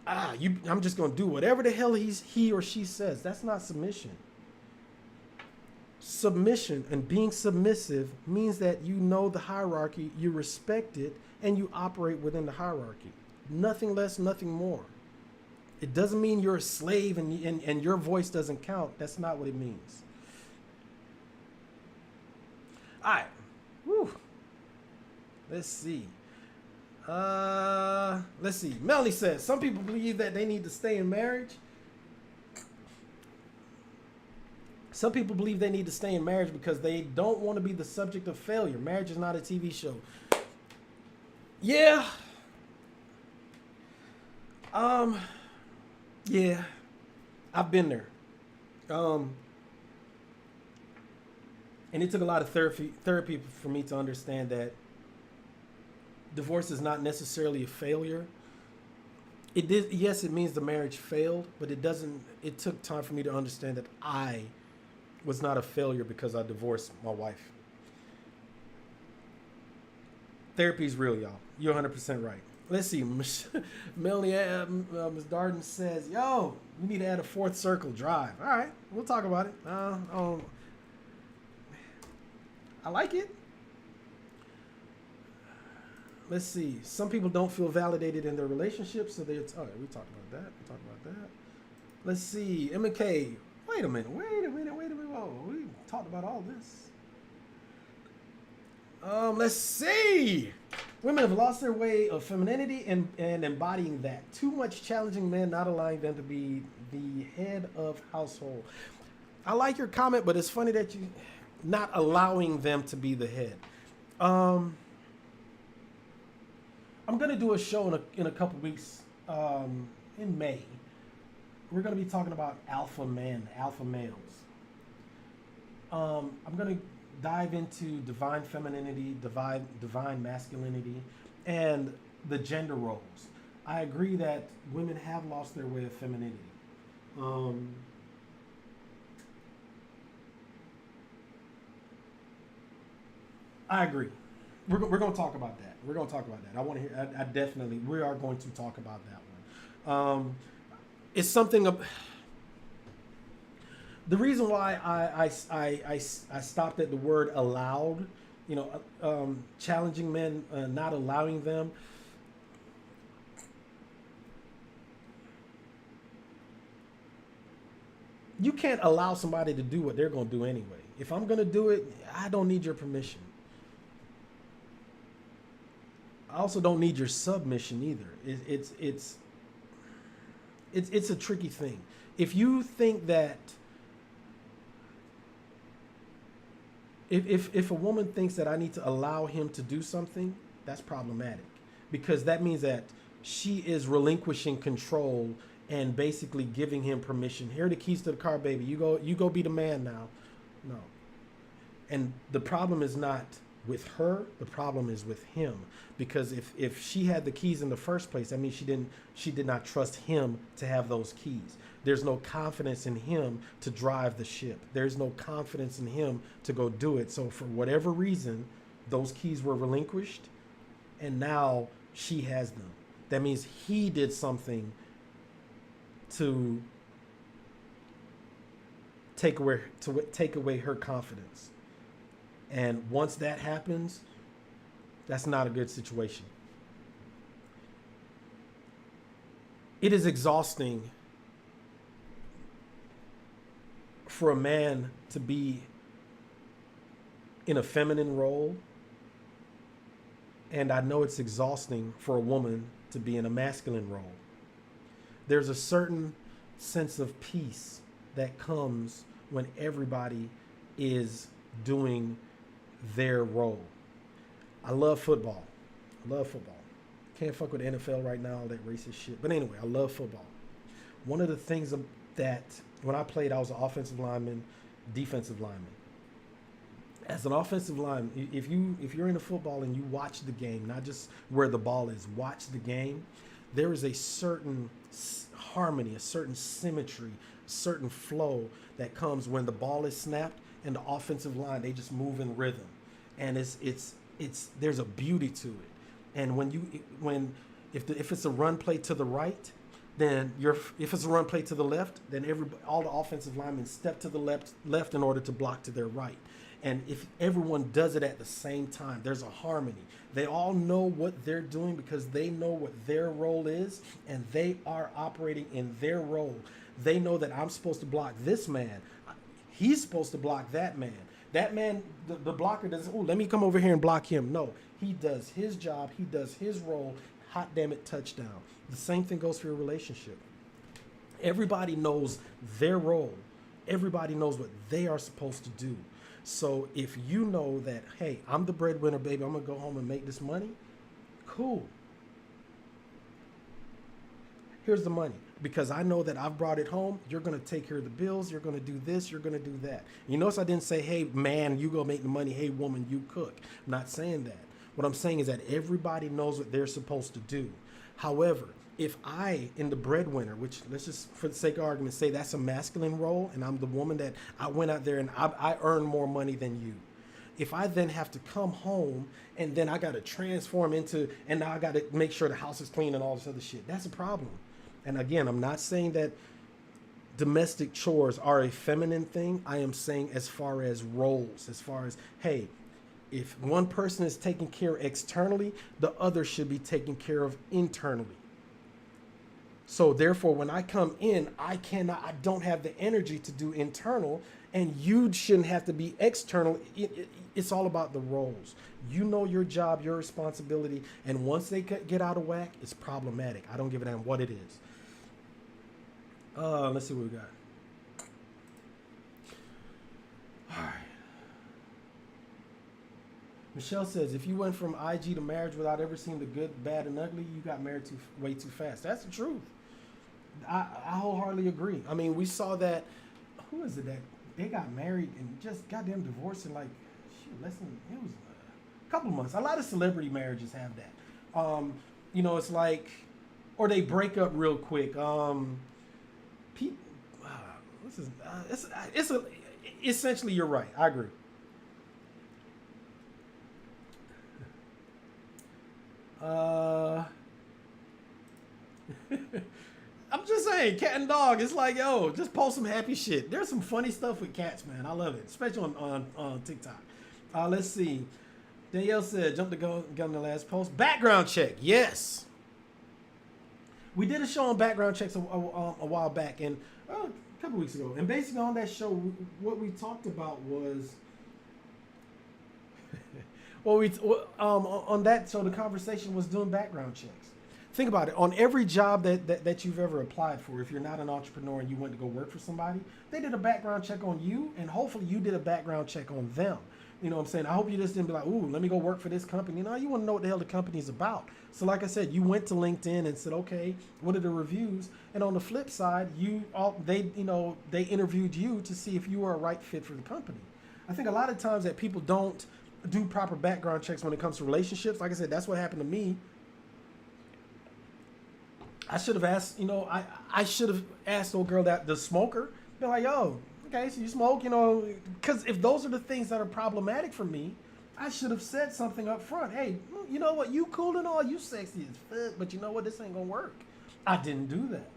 I'm just going to do whatever the hell he or she says. That's not submission. Submission and being submissive means that you know the hierarchy, you respect it, and you operate within the hierarchy. Nothing less, nothing more. It doesn't mean you're a slave and your voice doesn't count. That's not what it means. All right. Whew. Let's see. Melanie says, some people believe that they need to stay in marriage. Some people believe they need to stay in marriage because they don't want to be the subject of failure. Marriage is not a TV show. Yeah. Yeah. I've been there. And it took a lot of therapy for me to understand that divorce is not necessarily a failure. Yes, it means the marriage failed, but it took time for me to understand that I was not a failure because I divorced my wife. Therapy is real, y'all. You're 100% right. Let's see. Melanie, Ms. Darden says, yo, we need to add a fourth circle drive. All right, we'll talk about it. I like it. Let's see. Some people don't feel validated in their relationships, so we talked about that. Let's see. MK. Wait a minute. Whoa, we talked about all this. Let's see. Women have lost their way of femininity and embodying that. Too much challenging men, not allowing them to be the head of household. I like your comment, but it's funny that you not allowing them to be the head. I'm gonna do a show in a couple weeks in May. We're gonna be talking about alpha males. I'm gonna dive into divine femininity, divine masculinity, and the gender roles. I agree that women have lost their way of femininity. I agree. We're going to talk about that. I want to hear. I definitely. We are going to talk about that one. It's something. The reason why I stopped at the word allowed, challenging men, not allowing them. You can't allow somebody to do what they're going to do anyway. If I'm going to do it, I don't need your permission. I also don't need your submission either. It's a tricky thing. If you think that If a woman thinks that I need to allow him to do something, that's problematic, because that means that she is relinquishing control and basically giving him permission. Here are the keys to the car, baby. You go be the man now. No. And the problem is not with her, the problem is with him. Because if she had the keys in the first place, that means she did not trust him to have those keys. There's no confidence in him to drive the ship. There's no confidence in him to go do it. So for whatever reason, those keys were relinquished, and now she has them. That means he did something to take away her confidence. And once that happens, that's not a good situation. It is exhausting for a man to be in a feminine role, and I know it's exhausting for a woman to be in a masculine role. There's a certain sense of peace that comes when everybody is doing their role. I love football. Can't fuck with the NFL right now, all that racist shit. But anyway, I love football. One of the things that when I played, I was an offensive lineman, defensive lineman. As an offensive lineman, if you're into football and you watch the game, not just where the ball is, watch the game, there is a certain harmony, a certain symmetry, a certain flow that comes when the ball is snapped and the offensive line, they just move in rhythm. And it's there's a beauty to it. And if it's a run play to the right, then if it's a run play to the left, then all the offensive linemen step to the left in order to block to their right. And if everyone does it at the same time, there's a harmony. They all know what they're doing because they know what their role is, and they are operating in their role. They know that I'm supposed to block this man. He's supposed to block that man. That man, the blocker doesn't, let me come over here and block him. No, he does his job. He does his role. Hot damn it, touchdown. The same thing goes for your relationship. Everybody knows their role. Everybody knows what they are supposed to do. So if you know that, hey, I'm the breadwinner, baby, I'm going to go home and make this money, cool. Here's the money. Because I know that I've brought it home, you're going to take care of the bills, you're going to do this, you're going to do that. You notice I didn't say, hey, man, you go make the money, hey, woman, you cook. I'm not saying that. What I'm saying is that everybody knows what they're supposed to do. However, if I, in the breadwinner, which let's just for the sake of argument say that's a masculine role, and I'm the woman that I went out there and I earn more money than you. If I then have to come home and then I got to transform into, and now I got to make sure the house is clean and all this other shit, that's a problem. And again, I'm not saying that domestic chores are a feminine thing. I am saying as far as roles, as far as, hey, if one person is taking care externally, the other should be taken care of internally. So therefore, when I come in, I don't have the energy to do internal, and you shouldn't have to be external. It's all about the roles. You know your job, your responsibility, and once they get out of whack, it's problematic. I don't give a damn what it is. Let's see what we got. All right. Michelle says, if you went from IG to marriage without ever seeing the good, bad, and ugly, you got married way too fast. That's the truth. I wholeheartely agree. I mean, we saw that. Who is it that they got married and just goddamn divorced in like, it was a couple months. A lot of celebrity marriages have that. It's like, or they break up real quick. Essentially, you're right. I agree. I'm just saying, cat and dog. It's like, yo, just post some happy shit. There's some funny stuff with cats, man. I love it, especially on TikTok. Let's see. Danielle said, jump the gun on the last post. Background check, yes. We did a show on background checks a while back, and a couple weeks ago. And basically on that show, what we talked about was, on that show, the conversation was doing background checks. Think about it. On every job that you've ever applied for, if you're not an entrepreneur and you went to go work for somebody, they did a background check on you, and hopefully you did a background check on them. You know what I'm saying? I hope you just didn't be like, ooh, let me go work for this company. No, you want to know what the hell the company's about. So like I said, you went to LinkedIn and said, okay, what are the reviews? And on the flip side, they interviewed you to see if you were a right fit for the company. I think a lot of times that people don't do proper background checks when it comes to relationships. Like I said, that's what happened to me. I should have asked, I should have asked old girl that, the smoker, be like, yo, okay, so you smoke, because if those are the things that are problematic for me, I should have said something up front. Hey, you know what, you cool and all, you sexy as fuck, but you know what, this ain't gonna work. I didn't do that.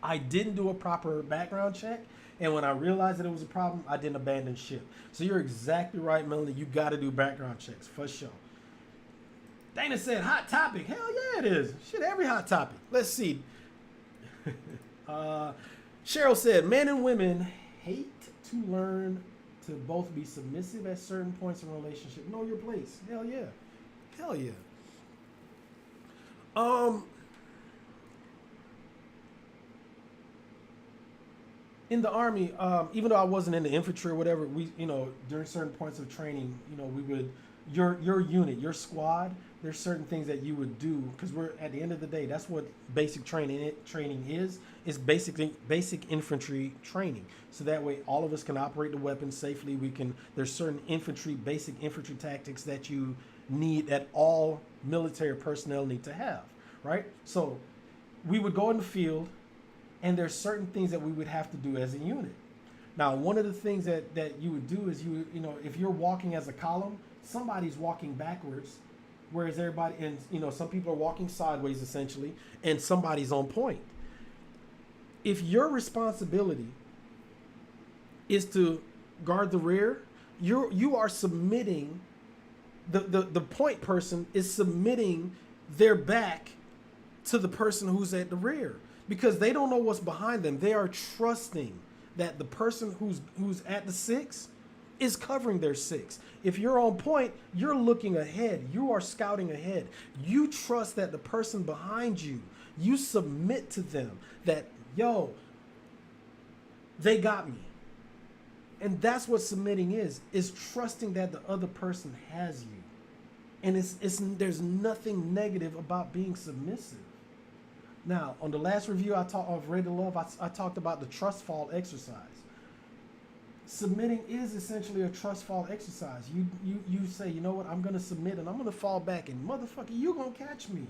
I didn't do a proper background check, and when I realized that it was a problem, I didn't abandon ship. So you're exactly right, Melanie, you gotta do background checks, for sure. Dana said, hot topic. Hell yeah, it is. Shit, every hot topic. Let's see. Cheryl said, men and women hate to learn to both be submissive at certain points in a relationship. Know your place. Hell yeah. Hell yeah. In the Army, even though I wasn't in the infantry or whatever, we, during certain points of training, we would, your unit, your squad, there's certain things that you would do, because we're, at the end of the day, that's what basic training is basically basic infantry training. So that way all of us can operate the weapons safely. There's certain basic infantry tactics that you need, that all military personnel need to have, right? So we would go in the field, and there's certain things that we would have to do as a unit. Now, one of the things that you would do is if you're walking as a column, somebody's walking backwards, whereas everybody, and some people are walking sideways essentially, and somebody's on point. If your responsibility is to guard the rear, you are submitting, the point person is submitting their back to the person who's at the rear, because they don't know what's behind them. They are trusting that the person who's at the 6 is covering their 6. If you're on point, you're looking ahead. You are scouting ahead. You trust that the person behind you, you submit to them that, yo, they got me. And that's what submitting is trusting that the other person has you. And there's nothing negative about being submissive. Now, on the last review of Ready to Love, I talked about the trust fall exercise. Submitting is essentially a trust fall exercise. You say, you know what, I'm going to submit and I'm going to fall back, and motherfucker, you're going to catch me.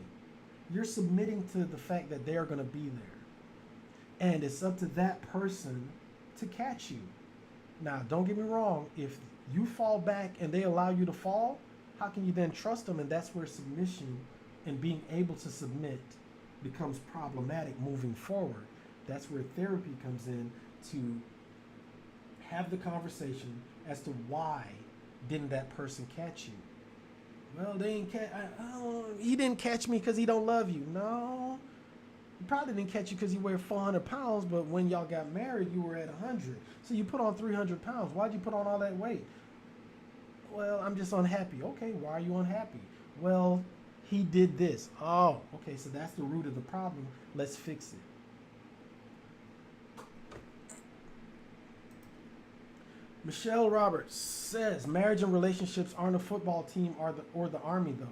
You're submitting to the fact that they're going to be there. And it's up to that person to catch you. Now, don't get me wrong. If you fall back and they allow you to fall, how can you then trust them? And that's where submission and being able to submit becomes problematic moving forward. That's where therapy comes in, to have the conversation as to why didn't that person catch you. Well, he didn't catch me because he don't love you. No, he probably didn't catch you because you weigh 400 pounds, but when y'all got married, you were at 100. So you put on 300 pounds. Why'd you put on all that weight? Well, I'm just unhappy. Okay, why are you unhappy? Well, he did this. Oh, okay, so that's the root of the problem. Let's fix it. Michelle Roberts says, marriage and relationships aren't a football team or the Army, though.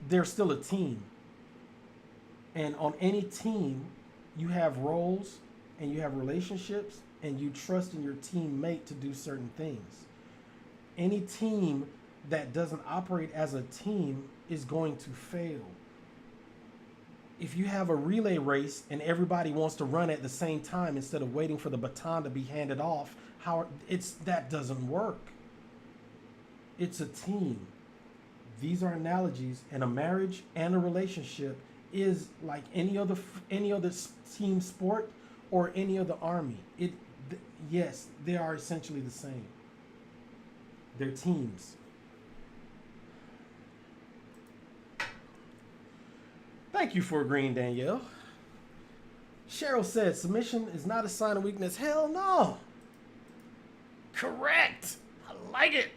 They're still a team. And on any team, you have roles and you have relationships, and you trust in your teammate to do certain things. Any team that doesn't operate as a team is going to fail. If you have a relay race and everybody wants to run at the same time instead of waiting for the baton to be handed off, that doesn't work. It's a team. These are analogies, and a marriage and a relationship is like any other team sport or any other army. Yes, they are essentially the same. They're teams. Thank you for agreeing, Danielle. Cheryl said, submission is not a sign of weakness. Hell no. Correct. I like it.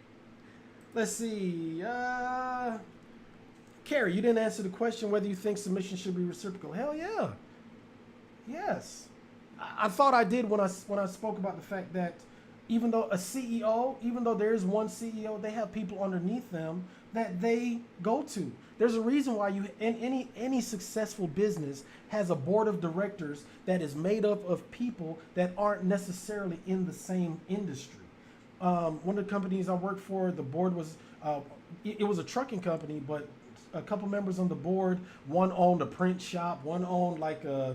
Let's see. Carrie, you didn't answer the question whether you think submission should be reciprocal. Hell yeah. Yes. I thought I did when I spoke about the fact that even though a CEO, even though there is one CEO, they have people underneath them that they go to. There's a reason why you in any successful business has a board of directors that is made up of people that aren't necessarily in the same industry. One of the companies I worked for, the board was it was a trucking company, but a couple members on the board, one owned a print shop, one owned like a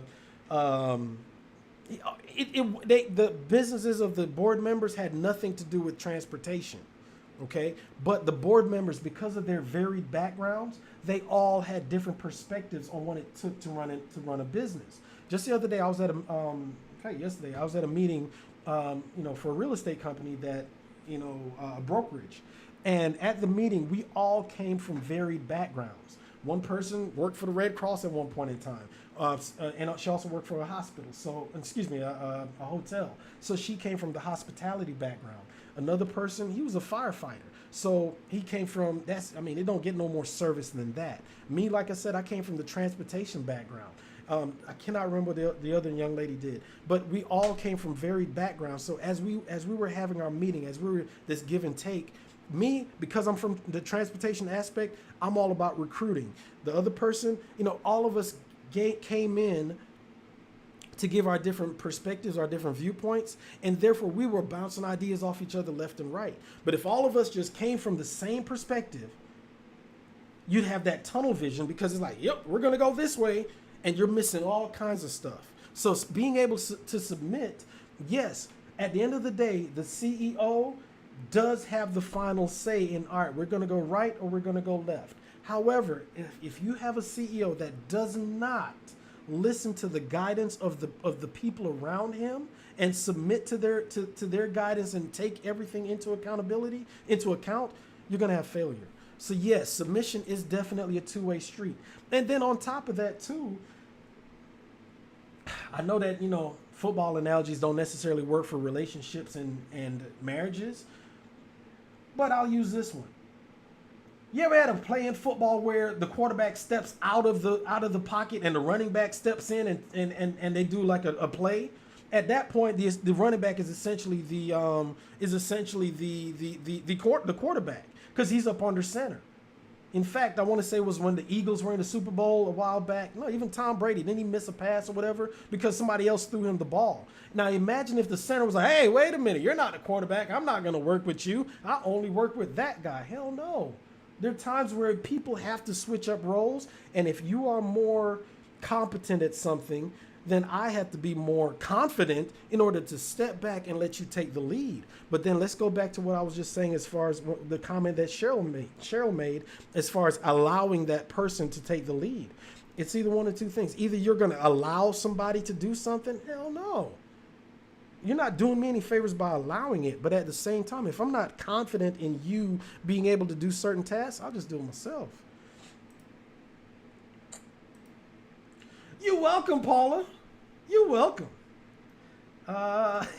the businesses of the board members had nothing to do with transportation, okay? But the board members, because of their varied backgrounds, they all had different perspectives on what it took to run a business. Just the other day, I was at yesterday I was at a meeting, for a real estate company that, a brokerage, and at the meeting we all came from varied backgrounds. One person worked for the Red Cross at one point in time. And she also worked for a hospital. So, a hotel. So she came from the hospitality background. Another person, he was a firefighter. So he came from, it don't get no more service than that. Me, like I said, I came from the transportation background. I cannot remember what the other young lady did, but we all came from varied backgrounds. So as we were having our meeting, as we were this give and take, me, because I'm from the transportation aspect, I'm all about recruiting. The other person, all of us came in to give our different perspectives, our different viewpoints, and therefore we were bouncing ideas off each other left and right. But if all of us just came from the same perspective, you'd have that tunnel vision, because it's like, yep, we're going to go this way, and you're missing all kinds of stuff. So being able to submit, yes, at the end of the day, the CEO does have the final say in, all right, we're going to go right or we're going to go left. However, if you have a CEO that does not listen to the guidance of the people around him and submit to their guidance and take everything into account, you're going to have failure. So yes, submission is definitely a two-way street. And then on top of that too, I know that, football analogies don't necessarily work for relationships and marriages, but I'll use this one. You ever had a play in football where the quarterback steps out of the pocket and the running back steps in and they do like a play? At that point, the running back is essentially the quarterback, because he's up under center. In fact, I want to say it was when the Eagles were in the Super Bowl a while back. No, even Tom Brady, didn't he miss a pass or whatever because somebody else threw him the ball? Now imagine if the center was like, hey, wait a minute, you're not the quarterback. I'm not going to work with you. I only work with that guy. Hell no. There are times where people have to switch up roles, and if you are more competent at something, then I have to be more confident in order to step back and let you take the lead. But then let's go back to what I was just saying as far as the comment that Cheryl made as far as allowing that person to take the lead. It's either one of two things. Either you're going to allow somebody to do something. Hell no. You're not doing me any favors by allowing it. But at the same time, if I'm not confident in you being able to do certain tasks, I'll just do it myself. You're welcome, Paula. You're welcome.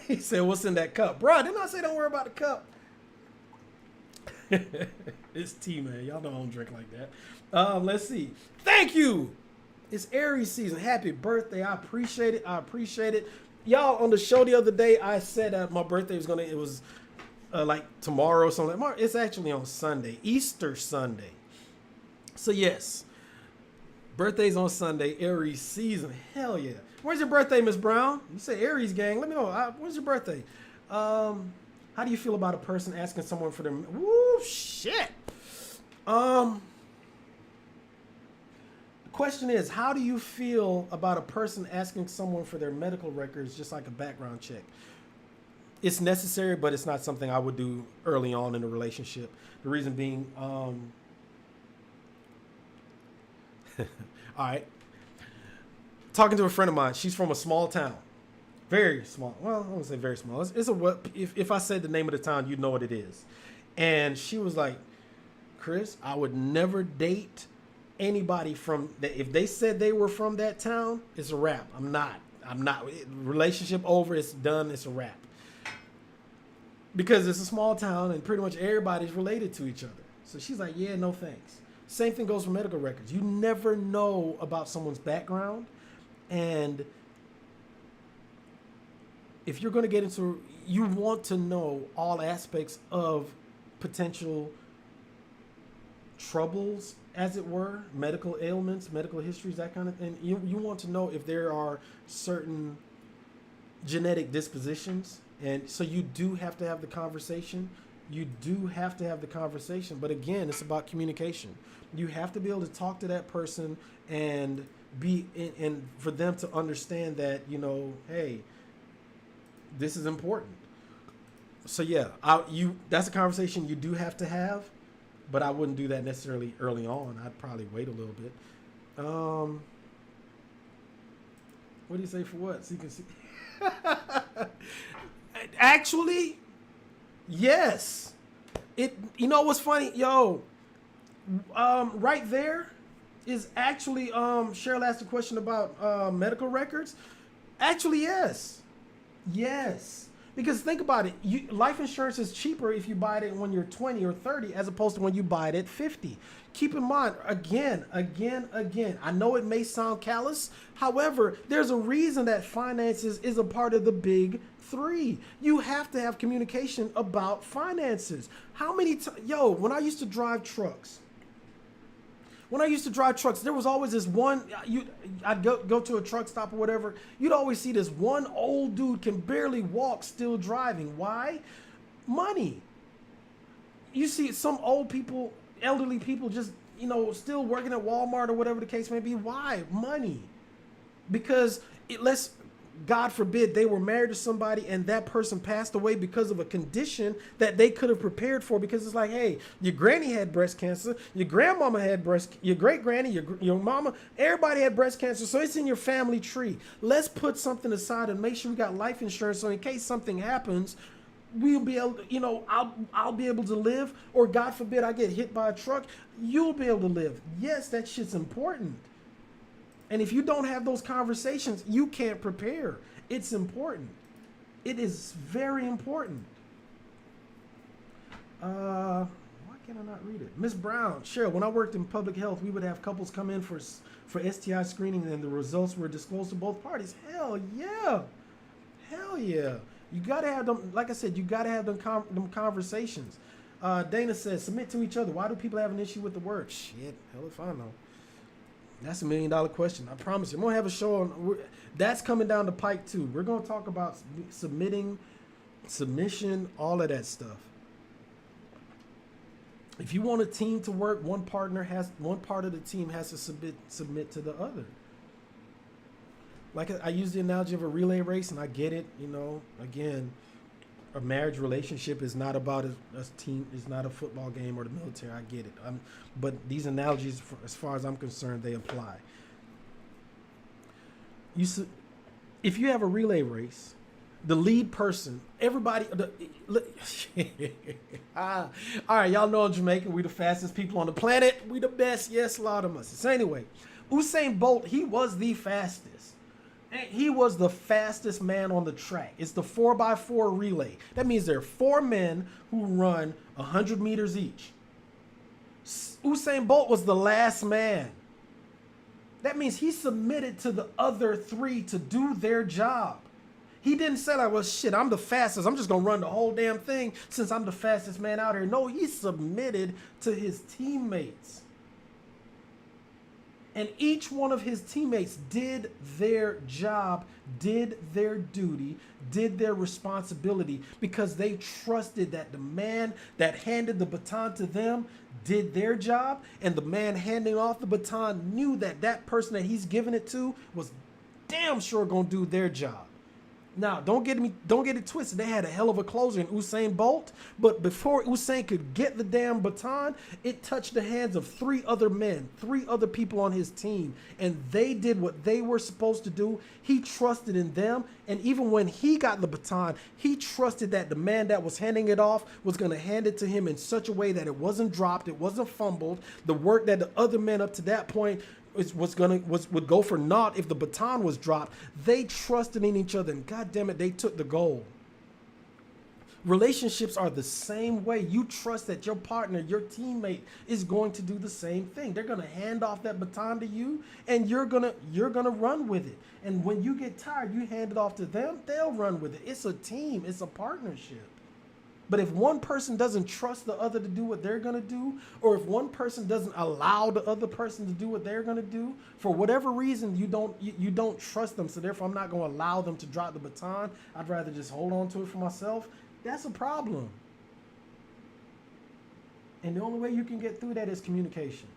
He said, what's in that cup? Bro, didn't I say don't worry about the cup? It's tea, man. Y'all know I don't drink like that. Let's see. Thank you. It's Aries season. Happy birthday. I appreciate it. Y'all, on the show the other day, I said my birthday was like tomorrow or something. It's actually on Sunday, Easter Sunday. So yes, birthday's on Sunday, Aries season. Hell yeah. Where's your birthday, Miss Brown? You say Aries gang. Let me know. When's your birthday? How do you feel about a person asking someone for their... Woo, shit. The question is, how do you feel about a person asking someone for their medical records, just like a background check? It's necessary, but it's not something I would do early on in a relationship. The reason being, all right. Talking to a friend of mine. She's from a small town. Very small. Well, I won't say very small. If I said the name of the town, you'd know what it is. And she was like, Chris, I would never date anybody from that. If they said they were from that town, it's a wrap. I'm not. Relationship over. It's done. It's a wrap. Because it's a small town and pretty much everybody's related to each other. So she's like, yeah, no thanks. Same thing goes for medical records. You never know about someone's background. And if you're going to get into, you want to know all aspects of potential troubles, as it were, medical ailments, medical histories, that kind of thing. You want to know if there are certain genetic dispositions. And so you do have to have the conversation. You do have to have the conversation. But again, it's about communication. You have to be able to talk to that person and and for them to understand that, you know, hey, this is important. So yeah, that's a conversation you do have to have, but I wouldn't do that necessarily early on. I'd probably wait a little bit. What do you say for what? So you can see. Actually, yes. You know what's funny? Yo, right there is actually, Cheryl asked a question about medical records. Actually, yes. Yes. Because think about it. Life insurance is cheaper if you buy it when you're 20 or 30 as opposed to when you buy it at 50. Keep in mind, again, I know it may sound callous. However, there's a reason that finances is a part of the big three. You have to have communication about finances. How many when I used to drive trucks, there was always this one, I'd go to a truck stop or whatever, you'd always see this one old dude can barely walk still driving. Why? Money. You see some old people, elderly people just, still working at Walmart or whatever the case may be. Why? Money. Because God forbid they were married to somebody and that person passed away because of a condition that they could have prepared for, because it's like, hey, your granny had breast cancer, your grandmama had your great granny, your mama, everybody had breast cancer, so it's in your family tree. Let's put something aside and make sure we got life insurance so in case something happens, we'll be able to, I'll be able to live, or God forbid I get hit by a truck, you'll be able to live. Yes, that shit's important. And if you don't have those conversations, you can't prepare. It's important. It is very important. Why can I not read it? Miss Brown, Cheryl, when I worked in public health, we would have couples come in for STI screening and the results were disclosed to both parties. Hell yeah. Hell yeah. You got to have them, like I said, you got to have them conversations. Dana says, submit to each other. Why do people have an issue with the word? Shit, hell if I know. That's $1 million question. I promise you. I'm going to have a show on that's coming down the pike too. We're going to talk about submission, all of that stuff. If you want a team to work, one part of the team has to submit to the other. Like I use the analogy of a relay race, and I get it. Again, a marriage relationship is not about a team. It's not a football game or the military. I get it. But these analogies, as far as I'm concerned, they apply. If you have a relay race, the lead person, everybody. All right, y'all know in Jamaica, we the fastest people on the planet. We the best. Yes, Lord of us. So anyway, Usain Bolt, he was the fastest. He was the fastest man on the track. It's the 4x4 relay. That means there are 4 men who run 100 meters each. Usain Bolt was the last man. That means he submitted to the other 3 to do their job. He didn't say like, well, shit, I'm the fastest. I'm just going to run the whole damn thing since I'm the fastest man out here. No, he submitted to his teammates. And each one of his teammates did their job, did their duty, did their responsibility, because they trusted that the man that handed the baton to them did their job, and the man handing off the baton knew that that person that he's giving it to was damn sure gonna do their job. Now, don't get it twisted. They had a hell of a closer in Usain Bolt, but before Usain could get the damn baton, it touched the hands of 3 other men, 3 other people on his team, and they did what they were supposed to do. He trusted in them, and even when he got the baton, he trusted that the man that was handing it off was going to hand it to him in such a way that it wasn't dropped, it wasn't fumbled. The work that the other men up to that point would go for naught if the baton was dropped. They trusted in each other, and God damn it, they took the goal. Relationships are the same way. You trust that your partner, your teammate is going to do the same thing. They're going to hand off that baton to you, and you're going to run with it. And when you get tired, you hand it off to them, they'll run with it. It's a team, it's a partnership. But if one person doesn't trust the other to do what they're going to do, or if one person doesn't allow the other person to do what they're going to do, for whatever reason, you don't trust them. So therefore, I'm not going to allow them to drop the baton. I'd rather just hold on to it for myself. That's a problem. And the only way you can get through that is communication.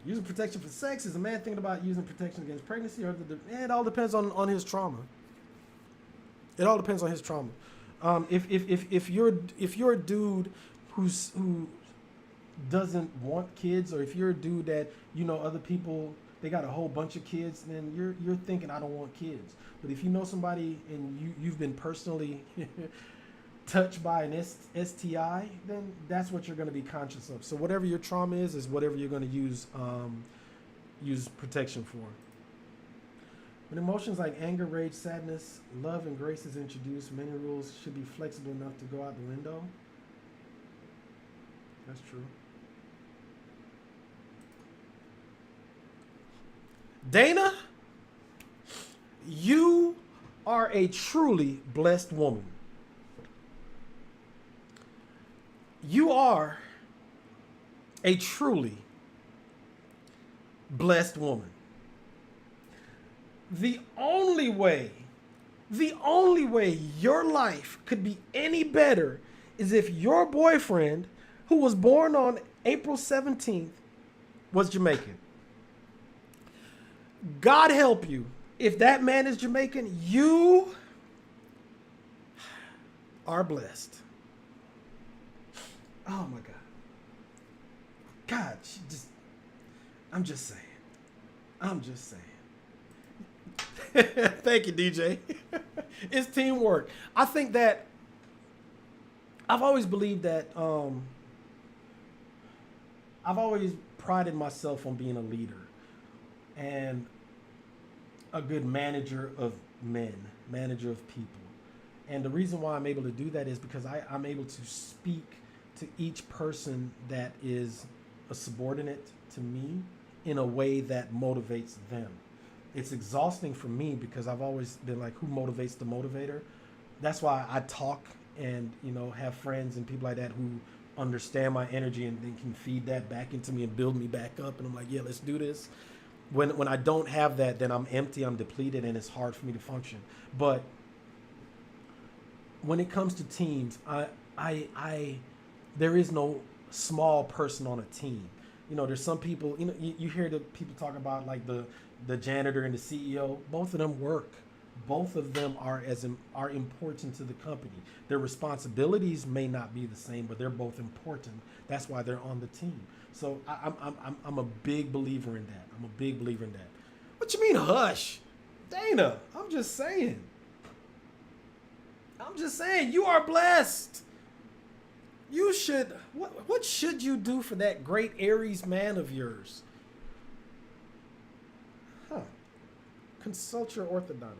Using protection for sex, is a man thinking about using protection against pregnancy, or it all depends on his trauma. It all depends on his trauma. If you're a dude who doesn't want kids, or if you're a dude that other people, they got a whole bunch of kids, then you're thinking, I don't want kids. But if you know somebody and you've been personally touched by an STI, then that's what you're going to be conscious of. So whatever your trauma is whatever you're going to use protection for. When emotions like anger, rage, sadness, love, and grace is introduced, many rules should be flexible enough to go out the window. That's true. Dana, you are a truly blessed woman. You are a truly blessed woman. The only way your life could be any better is if your boyfriend, who was born on April 17th, was Jamaican. God help you. If that man is Jamaican, you are blessed. Oh my God. God, I'm just saying. Thank you, DJ. It's teamwork. I think that I've always believed that I've always prided myself on being a leader and a good manager of men, manager of people. And the reason why I'm able to do that is because I'm able to speak to each person that is a subordinate to me in a way that motivates them. It's exhausting for me because I've always been like, who motivates the motivator? That's why I talk and, have friends and people like that who understand my energy and then can feed that back into me and build me back up. And I'm like, yeah, let's do this. When I don't have that, then I'm empty, I'm depleted, and it's hard for me to function. But when it comes to teams, there is no small person on a team. There's some people, you hear the people talk about like the janitor and the CEO. Both of them work. Both of them are important to the company. Their responsibilities may not be the same, but they're both important. That's why they're on the team. So I'm a big believer in that. I'm a big believer in that. What you mean, hush? Dana, I'm just saying. You are blessed. You should, what should you do for that great Aries man of yours? Consult your orthodontist.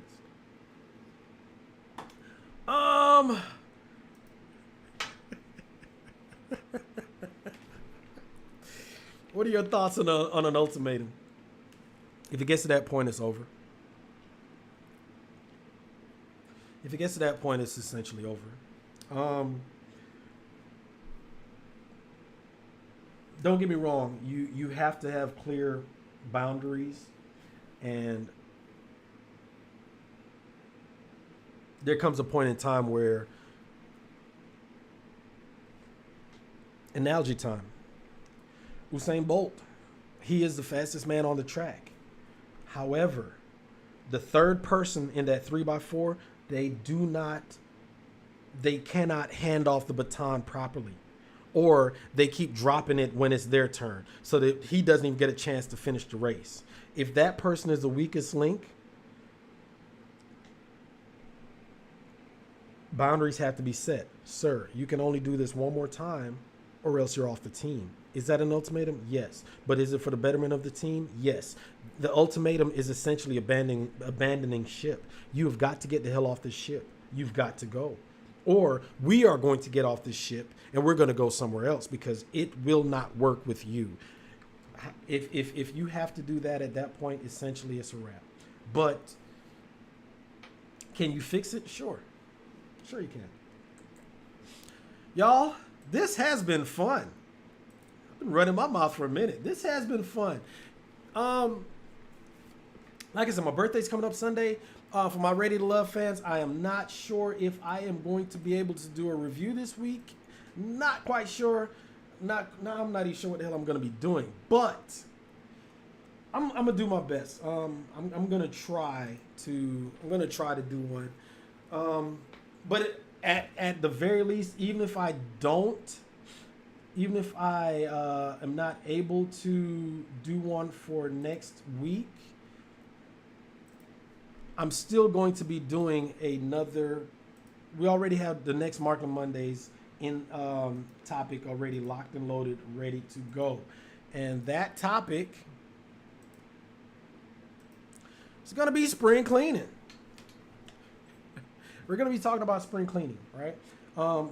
What are your thoughts on an ultimatum? If it gets to that point, it's over. If it gets to that point, it's essentially over. Don't get me wrong. You have to have clear boundaries, and there comes a point in time where, analogy time. Usain Bolt, he is the fastest man on the track. However, the third person in that 3x4, they cannot hand off the baton properly, or they keep dropping it when it's their turn, so that he doesn't even get a chance to finish the race. If that person is the weakest link, boundaries have to be set. Sir, you can only do this one more time, or else you're off the team. Is that an ultimatum? Yes. But is it for the betterment of the team? Yes. The ultimatum is essentially abandoning ship. You have got to get the hell off this ship. You've got to go. Or we are going to get off this ship and we're going to go somewhere else because it will not work with you. If you have to do that at that point, essentially it's a wrap. But can you fix it? Sure. Sure you can. Y'all, this has been fun. I've been running my mouth for a minute. This has been fun. Like I said, my birthday's coming up Sunday. For my Ready to Love fans, I am not sure if I am going to be able to do a review this week. Not quite sure. I'm not even sure what the hell I'm going to be doing. But I'm gonna do my best. I'm gonna try to do one. But at the very least, even if I am not able to do one for next week, I'm still going to be doing another. We already have the next Markland Mondays in topic already locked and loaded, ready to go, and that topic is going to be spring cleaning. We're going to be talking about spring cleaning, right?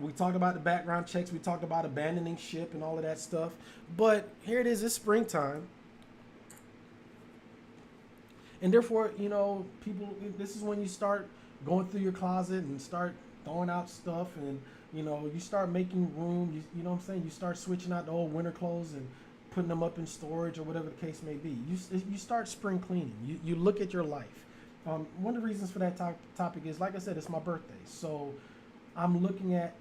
We talked about the background checks. We talked about abandoning ship and all of that stuff. But here it is. It's springtime. And therefore, you know, people, this is when you start going through your closet and start throwing out stuff. And, you know, you start making room. You know what I'm saying? You start switching out the old winter clothes and putting them up in storage or whatever the case may be. You start spring cleaning. You look at your life. One of the reasons for that topic is, like I said, it's my birthday. So I'm looking at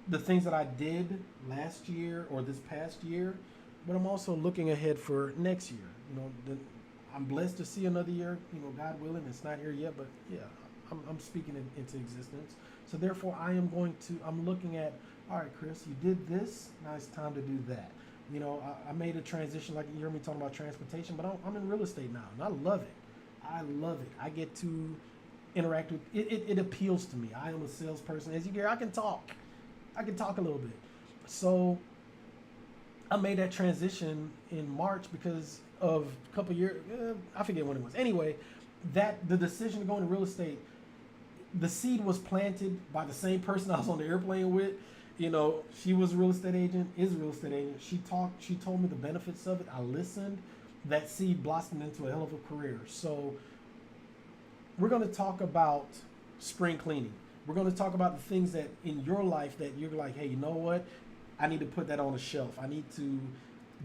the things that I did last year or this past year, but I'm also looking ahead for next year. You know, I'm blessed to see another year, you know, God willing. It's not here yet, but yeah, I'm speaking it into existence. So therefore, I'm looking at, all right, Chris, you did this. Now it's time to do that. You know, I made a transition, like you hear me talking about transportation, but I'm in real estate now, and I love it. I love it. I get to interact with it. It appeals to me. I am a salesperson. As you hear, I can talk a little bit. So I made that transition in March because of a couple years. I forget when it was. Anyway, the decision to go into real estate, the seed was planted by the same person I was on the airplane with. You know, she was a real estate agent, is a real estate agent. She told me the benefits of it. I listened. That seed blossomed into a hell of a career. So we're going to talk about spring cleaning. We're going to talk about the things that in your life that you're like, hey, you know what? I need to put that on a shelf. I need to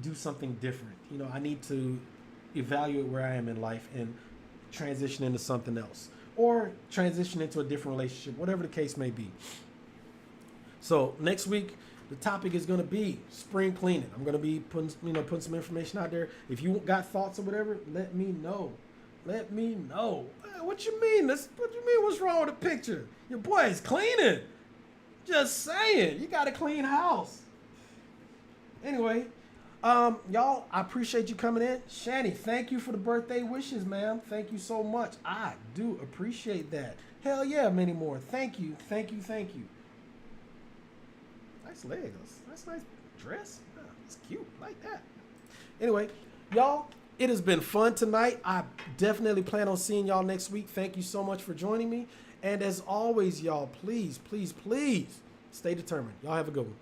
do something different. You know, I need to evaluate where I am in life and transition into something else or transition into a different relationship, whatever the case may be. So next week, the topic is going to be spring cleaning. I'm going to be putting some information out there. If you got thoughts or whatever, let me know. Let me know. What you mean? What you mean? What's wrong with the picture? Your boy is cleaning. Just saying. You got a clean house. Anyway, y'all, I appreciate you coming in. Shani, thank you for the birthday wishes, ma'am. Thank you so much. I do appreciate that. Hell yeah, many more. Thank you. Thank you. Thank you. Nice legs. That's a nice dress. Oh, it's cute. Like that. Anyway, y'all, it has been fun tonight. I definitely plan on seeing y'all next week. Thank you so much for joining me. And as always, y'all, please, please, please stay determined. Y'all have a good one.